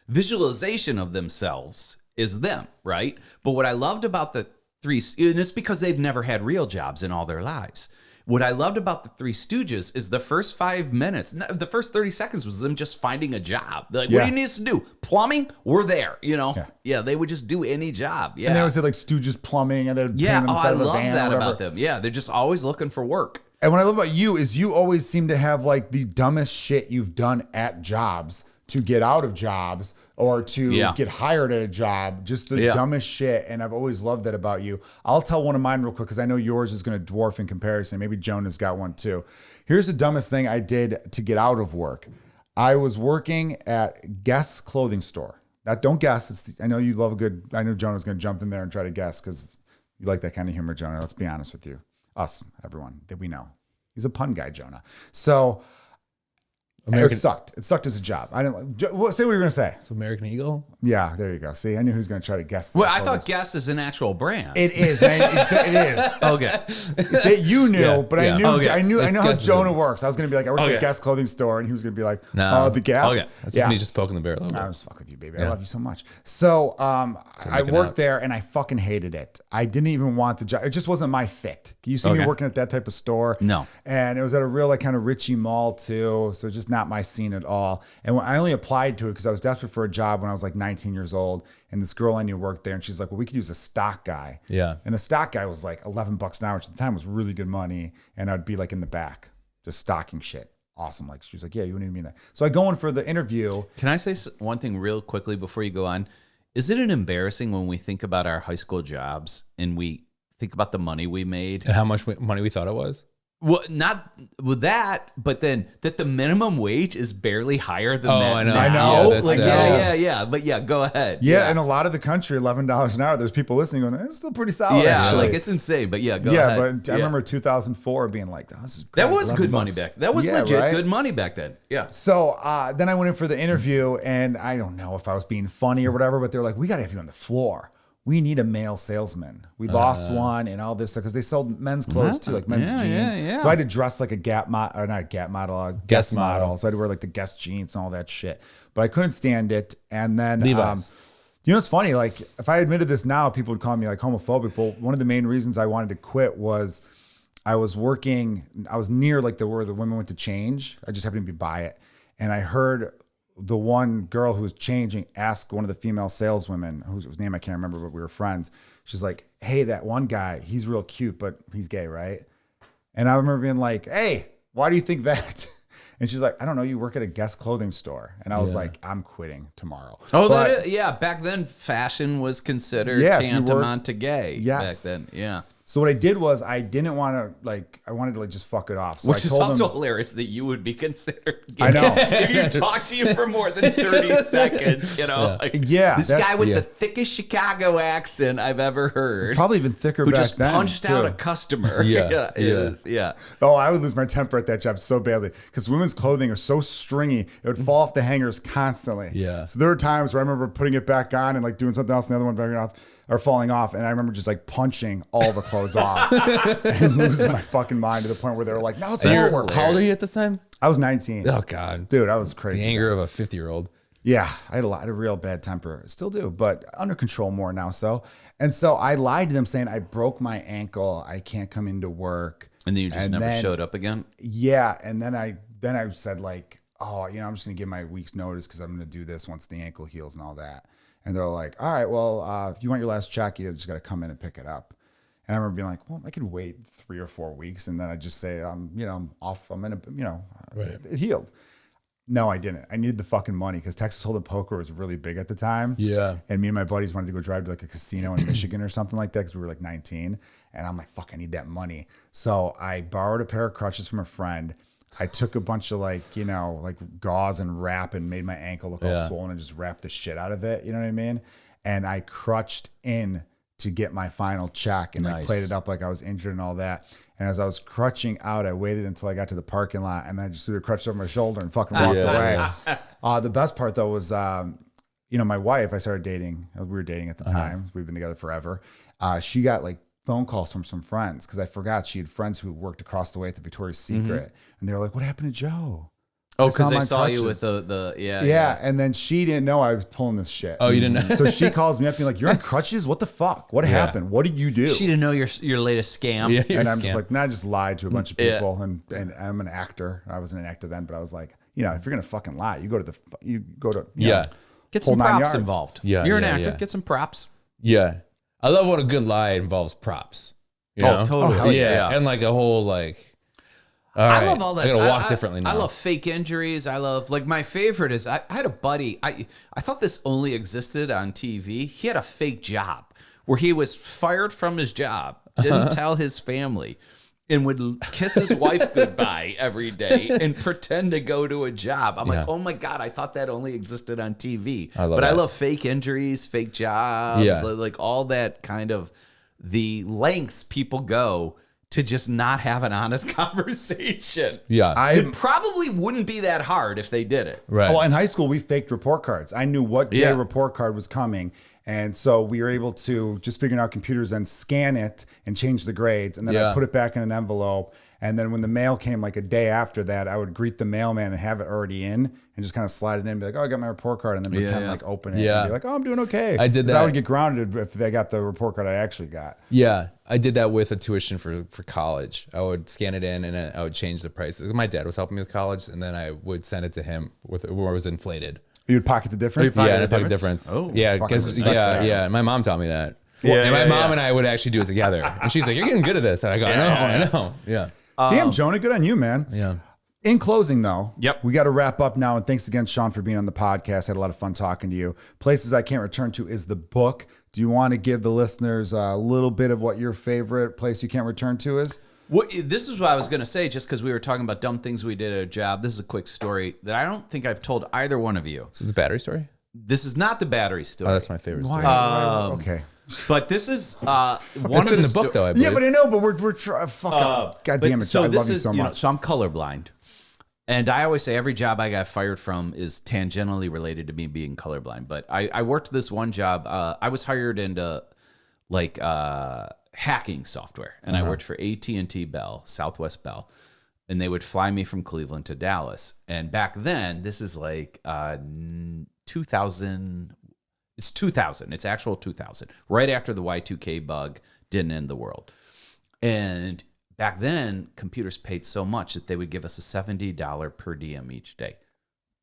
S3: visualization of themselves is them, right? But what I loved about the Three, and it's because they've never had real jobs in all their lives. what I loved about the Three Stooges is the first 5 minutes, the first 30 seconds was them just finding a job. They're like, what do you need us to do? Plumbing? We're there. You know? Yeah, they would just do any job. Yeah.
S1: And they always say like Stooges Plumbing, and they're
S3: I love that about them. Yeah, they're just always looking for work.
S1: And what I love about you is you always seem to have like the dumbest shit you've done at jobs to get out of jobs or to get hired at a job, just the dumbest shit. And I've always loved that about you. I'll tell one of mine real quick because I know yours is going to dwarf in comparison. Maybe Jonah's got one too. Here's the dumbest thing I did to get out of work. I was working at Guess clothing store. Don't guess. I know you love I know Jonah's going to jump in there and try to guess because you like that kind of humor, Jonah. Let's be honest with you. Us, everyone that we know. He's a pun guy, Jonah. So it sucked. It sucked as a job. I didn't say what you were going to say.
S2: So American Eagle?
S1: Yeah, there you go. See, I knew he was going to try to guess.
S3: Well, I thought Guess is an actual brand.
S1: It is. It is.
S3: Okay.
S1: You knew, but I knew.
S3: Okay.
S1: I know how Jonah works. I was going to be like, I work at a Guess clothing store, and he was going to be like, the Gap.
S2: Okay. That's just me just poking the bear a little bit.
S1: I was fucking with you, baby. I love you so much. So I worked there, and I fucking hated it. I didn't even want the job. It just wasn't my fit. You see me working at that type of store?
S3: No.
S1: And it was at a real like kind of Richie mall too, so just not my scene at all. And I only applied to it because I was desperate for a job when I was like 19 years old. And this girl I knew worked there, and she's like, well, we could use a stock guy. Yeah. And the stock guy was like $11 an hour, which at the time was really good money. And I'd be like in the back, just stocking shit. Awesome. Like she was like, yeah, you wouldn't even mean that. So I go in for the interview.
S3: Can I say one thing real quickly before you go on? Is it an embarrassing when we think about our high school jobs and we think about the money we made?
S2: And how much money we thought it was?
S3: Well, not with that, but then that the minimum wage is barely higher than that.
S2: I know.
S3: I
S1: know.
S3: Yeah. But yeah, go ahead.
S1: Yeah, in a lot of the country, $11 an hour. There's people listening going, it's still pretty solid.
S3: Yeah,
S1: actually.
S3: like it's insane. But yeah, go ahead.
S1: Yeah, but I remember 2004 being like, oh, this is great.
S3: That was good money back. That was legit good money back then. Yeah.
S1: So then I went in for the interview, and I don't know if I was being funny or whatever, but they're like, we got to have you on the floor. We need a male salesman. We lost one and all this stuff because they sold men's clothes too, like men's jeans. Yeah. So I had to dress like a Gap model, or not a Gap model, a Guess model. So I had to wear like the Guess jeans and all that shit. But I couldn't stand it. And then, you know what's funny? Like if I admitted this now, people would call me like homophobic. But one of the main reasons I wanted to quit was I was near like where the women went to change. I just happened to be by it. And I heard the one girl who was changing asked one of the female saleswomen, whose name I can't remember, but we were friends. She's like, hey, that one guy, he's real cute, but he's gay, right? And I remember being like, hey, why do you think that? And she's like, I don't know, you work at a Guess clothing store. And I was like, I'm quitting tomorrow.
S3: Oh, back then fashion was considered tantamount to gay. Back then, yeah.
S1: So what I did was I didn't want to I wanted to just fuck it off. So
S3: Which is also hilarious that you would be considered gay.
S1: I know.
S3: If you talk to you for more than 30 seconds, you know. This guy with the thickest Chicago accent I've ever heard.
S1: It's probably even thicker back then.
S3: Who just punched out a customer. Yeah.
S1: Oh, I would lose my temper at that job so badly because women's clothing are so stringy. It would fall off the hangers constantly.
S2: Yeah.
S1: So there were times where I remember putting it back on and like doing something else and the other one backing off or falling off. And I remember just like punching all the clothes off and losing my fucking mind to the point where they were like, no, it's over.
S2: How old are you at this time?
S1: I was 19.
S2: Oh, God.
S1: Dude, I was crazy.
S2: The anger of a 50-year-old.
S1: Yeah, I had a real bad temper. Still do, but under control more now. So I lied to them saying I broke my ankle. I can't come into work.
S3: And then you just never showed up again?
S1: Yeah. And then I said like, oh, I'm just going to give my week's notice because I'm going to do this once the ankle heals and all that. And they're like, all right, well, if you want your last check, you just got to come in and pick it up. And I remember being like, well, I could wait 3 or 4 weeks. And then I just say, I'm off. I'm in it healed. No, I didn't. I needed the fucking money because Texas Hold'em poker was really big at the time.
S2: Yeah.
S1: And me and my buddies wanted to go drive to like a casino in Michigan or something like that because we were like 19. And I'm like, fuck, I need that money. So I borrowed a pair of crutches from a friend. I took a bunch of like gauze and wrap and made my ankle look all swollen and just wrapped the shit out of it. You know what I mean? And I crutched in to get my final check and I played it up like I was injured and all that. And as I was crutching out, I waited until I got to the parking lot and then I just threw the crutch over my shoulder and fucking walked away. The best part though was, my wife, I started dating. We were dating at the time. We've been together forever. She got like phone calls from some friends because I forgot she had friends who worked across the way at the Victoria's Secret. And they were like, what happened to Joe?
S3: Oh, because they saw you with the
S1: yeah. And then she didn't know I was pulling this shit.
S2: Oh, you didn't know?
S1: So she calls me up and like, you're on crutches? What the fuck? What happened? What did you do?
S3: She didn't know your latest scam.
S2: Yeah,
S1: and I'm just like, I just lied to a bunch of people, and I'm an actor. I wasn't an actor then, but I was like, if you're gonna fucking lie, you go to
S3: Get some props
S1: yards.
S3: involved.
S2: Yeah,
S3: you're an actor. Get some props.
S2: Yeah, I love when a good lie involves props. You know?
S3: Totally.
S2: And like a whole like.
S3: I love all this.
S2: I gotta walk differently now.
S3: I love fake injuries. I love, like, my favorite is I had a buddy. I thought this only existed on TV. He had a fake job where he was fired from his job, didn't tell his family, and would kiss his wife goodbye every day and pretend to go to a job. I'm like, oh my God, I thought that only existed on TV. I love fake injuries, fake jobs, like all that kind of the lengths people go to just not have an honest conversation.
S2: Yeah.
S3: It probably wouldn't be that hard if they did it.
S2: Right.
S1: Well, in high school, we faked report cards. I knew what day a report card was coming. And so we were able to just figuring out computers and scan it and change the grades. And then I put it back in an envelope. And then when the mail came like a day after that, I would greet the mailman and have it already in and just kind of slide it in and be like, oh, I got my report card. And then pretend like open it and be like, oh, I'm doing okay.
S2: I did that.
S1: I would get grounded if they got the report card I actually got.
S2: Yeah. I did that with a tuition for college. I would scan it in and I would change the price. My dad was helping me with college, and then I would send it to him where it was inflated.
S1: You would pocket the difference?
S2: Yeah, pocket the difference.
S3: Oh,
S2: yeah. Yeah. My mom taught me that. And my mom and I would actually do it together. And she's like, you're getting good at this. And I go, I know. Yeah.
S1: Damn, Jonah, good on you, man.
S2: Yeah.
S1: In closing, though,
S3: Yep.
S1: we got to wrap up now. And thanks again, Sean, for being on the podcast. Had a lot of fun talking to you. Places I Can't Return To is the book. Do you want to give the listeners a little bit of what your favorite place you can't return to is?
S3: Well, this is what I was going to say, just because we were talking about dumb things we did at a job. This is a quick story that I don't think I've told either one of you.
S2: This is the battery story?
S3: This is not the battery story.
S2: Oh, that's my favorite story.
S1: Okay.
S3: But this is one
S2: it's
S3: of
S2: in the book, though, I believe.
S1: Yeah, but I know, but we're fuck. God damn it, I love you so much.
S3: So I'm colorblind. And I always say every job I got fired from is tangentially related to me being colorblind. But I worked this one job. I was hired into like hacking software, and I worked for AT&T Bell, Southwest Bell, and they would fly me from Cleveland to Dallas. And back then, this is like 2000. It's 2000. It's actual 2000. Right after the Y2K bug didn't end the world. And back then, computers paid so much that they would give us a $70 per diem each day,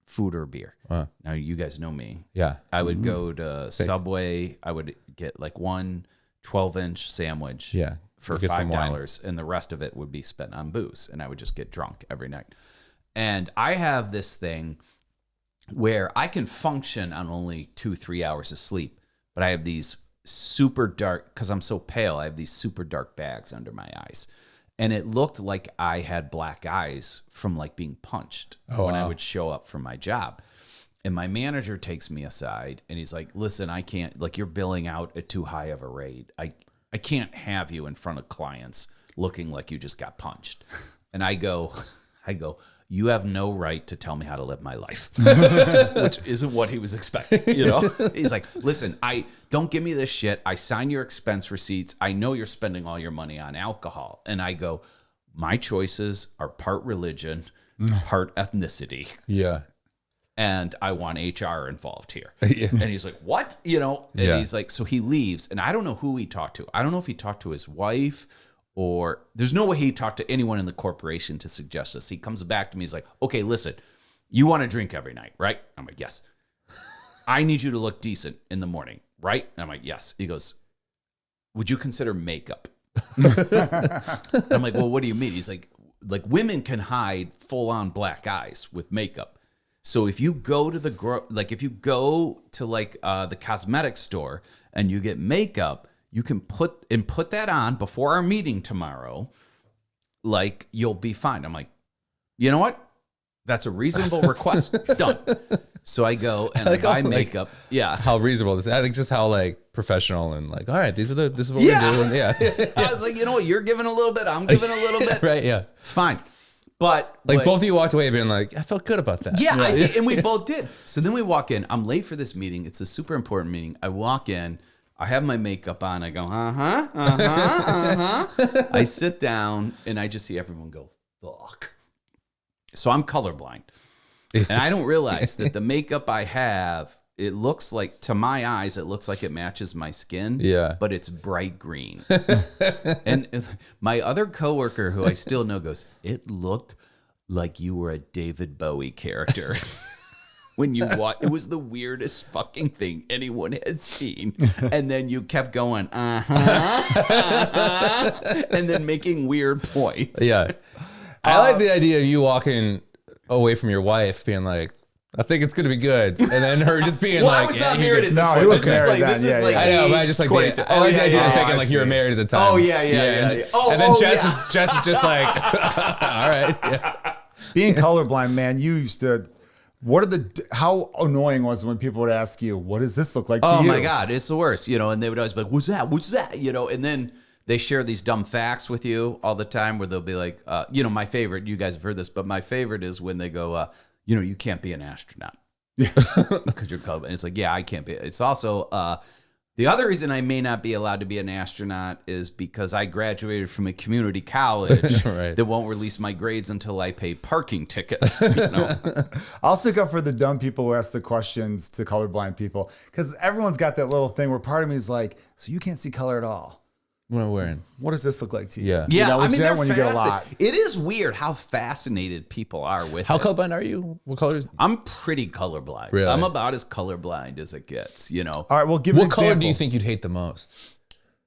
S3: food or beer.
S2: Wow.
S3: Now, you guys know me.
S2: Yeah.
S3: I would go to Subway. I would get like one 12-inch sandwich for $5, and the rest of it would be spent on booze, and I would just get drunk every night. And I have this thing where I can function on only 2-3 hours of sleep, but I have these super dark, because I'm so pale, I have these super dark bags under my eyes. And it looked like I had black eyes from like being punched when I would show up for my job. And my manager takes me aside and he's like, listen, I can't, like, you're billing out at too high of a rate. I can't have you in front of clients looking like you just got punched. And I go, you have no right to tell me how to live my life, which isn't what he was expecting. He's like, listen, don't give me this shit. I sign your expense receipts. I know you're spending all your money on alcohol. And I go, my choices are part religion, part ethnicity.
S2: Yeah.
S3: And I want HR involved here. And he's like, what? And he's like, so he leaves. And I don't know who he talked to. I don't know if he talked to his wife, or there's no way he talked to anyone in the corporation to suggest this. He comes back to me. He's like, okay, listen, you want to drink every night, right? I'm like, yes. I need you to look decent in the morning, right? And I'm like, yes. He goes, would you consider makeup? I'm like, well, what do you mean? He's like women can hide full on black eyes with makeup. So if you go to the cosmetic store and you get makeup, you can put that on before our meeting tomorrow. Like, you'll be fine. I'm like, you know what? That's a reasonable request. Done. So I go and I buy makeup. Yeah.
S2: How reasonable this is. I think just how like professional and like, all right, this is what we do. And
S3: I was like, you know what? You're giving a little bit. I'm giving a little bit.
S2: Right. Yeah.
S3: Fine. But
S2: like both of you walked away being like, I felt good about that.
S3: Yeah. And we both did. So then we walk in. I'm late for this meeting. It's a super important meeting. I walk in. I have my makeup on. I go, I sit down and I just see everyone go, fuck. So I'm colorblind. And I don't realize that the makeup I have, it looks like, to my eyes, it looks like it matches my skin.
S2: Yeah.
S3: But it's bright green. And my other coworker, who I still know, goes, it looked like you were a David Bowie character. When you watch, it was the weirdest fucking thing anyone had seen. And then you kept going, and then making weird points.
S2: Yeah. I like the idea of you walking away from your wife being like, I think it's gonna be good, and then her just being
S3: Well,
S2: like,
S3: I was not married at this
S1: No,
S3: point.
S1: he was
S3: This is
S1: married
S3: like,
S1: then.
S3: this
S1: Yeah,
S3: is like
S1: yeah.
S2: I know, but I just like the,
S3: 22.
S2: I like the idea of thinking
S1: I
S2: like you were
S1: see.
S2: married at the time.
S3: Oh, yeah.
S2: And,
S3: Oh,
S2: and then
S3: oh,
S2: Jess
S3: yeah.
S2: is just like, all right. Yeah.
S1: Being colorblind, man, you used to. How annoying was it when people would ask you, "What does this look like to you?"
S3: Oh my God, it's the worst, and they would always be like, what's that? What's that? And then they share these dumb facts with you all the time where they'll be like, my favorite, you guys have heard this, but my favorite is when they go, you can't be an astronaut. Because you're colorblind. It's like, yeah, I can't be. It's also, the other reason I may not be allowed to be an astronaut is because I graduated from a community college
S2: Right.
S3: that won't release my grades until I pay parking tickets.
S1: I'll stick up for the dumb people who ask the questions to colorblind people, because everyone's got that little thing where part of me is like, so you can't see color at all.
S2: What am I wearing?
S1: What does this look like to you?
S2: Yeah.
S3: Yeah,
S1: which
S3: I mean,
S1: that
S3: they're
S1: when you get a lot.
S3: It is weird how fascinated people are with
S2: How
S3: it.
S2: colorblind are you? What colors?
S3: I'm pretty colorblind.
S2: Really?
S3: I'm about as colorblind as it gets,
S1: All right, well, give an
S2: What color
S1: example.
S2: do you think you'd hate the most?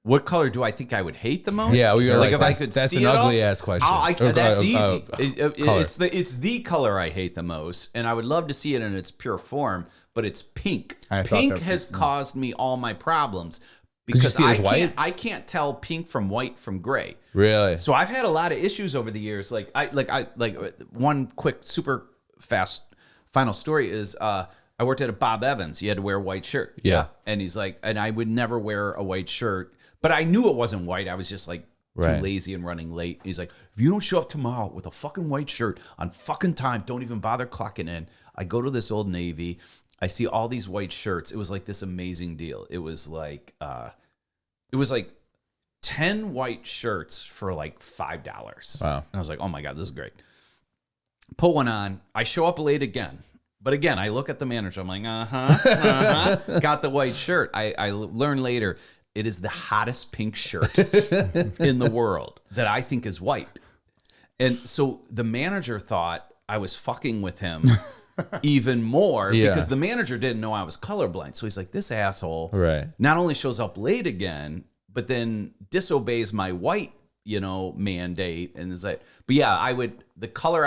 S3: What color do I think I would hate the most?
S2: Yeah, we were like,
S3: if I
S2: that's-
S3: could
S2: that's
S3: see
S2: an
S3: it all?
S2: ugly ass question.
S3: That's easy.
S2: Color.
S3: It's the color I hate the most, and I would love to see it in its pure form, but it's pink.
S1: I thought
S3: Pink
S1: that was
S3: has
S1: just-
S3: caused me all my problems
S2: you
S3: because
S2: see it as white?
S3: I can't tell pink from white from gray.
S2: Really?
S3: So I've had a lot of issues over the years. Like one quick super fast final story is I worked at a Bob Evans. You had to wear a white shirt.
S2: Yeah.
S3: And he's like, and I would never wear a white shirt, but I knew it wasn't white. I was just like too
S2: Right.
S3: lazy and running late. He's like, if you don't show up tomorrow with a fucking white shirt on fucking time, don't even bother clocking in. I go to this Old Navy. I see all these white shirts. It was like this amazing deal. It was like 10 white shirts for like $5.
S2: Wow.
S3: And I was like, oh my God, this is great. Put one on. I show up late again. But again, I look at the manager. I'm like, got the white shirt. I learn later it is the hottest pink shirt in the world that I think is white. And so the manager thought I was fucking with him even more because the manager didn't know I was colorblind. So he's like, this asshole
S2: Right.
S3: not only shows up late again, but then disobeys my white, mandate. And is like, but yeah, the color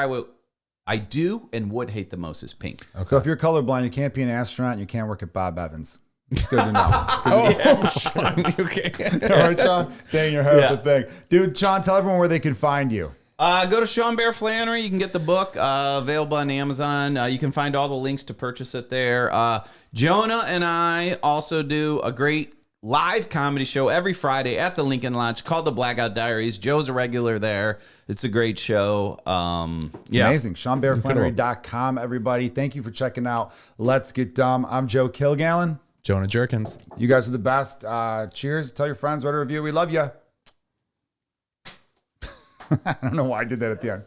S3: I do and would hate the most is pink.
S2: Okay.
S1: So if you're colorblind, you can't be an astronaut, and you can't work at Bob Evans. It's good to know. It's good to know.
S2: Okay.
S1: All right, Sean. Dang your head with the thing. Dude, Sean, tell everyone where they can find you.
S3: Go to Sean Bear Flannery. You can get the book available on Amazon. You can find all the links to purchase it there. Jonah and I also do a great live comedy show every Friday at the Lincoln Lodge called The Blackout Diaries. Joe's a regular there. It's a great show.
S1: It's amazing. SeanBearFlannery.com, everybody. Thank you for checking out Let's Get Dumb. I'm Joe Kilgallon.
S2: Jonah Jurkens.
S1: You guys are the best. Cheers. Tell your friends, write a review. We love you. I don't know why I did that at the end.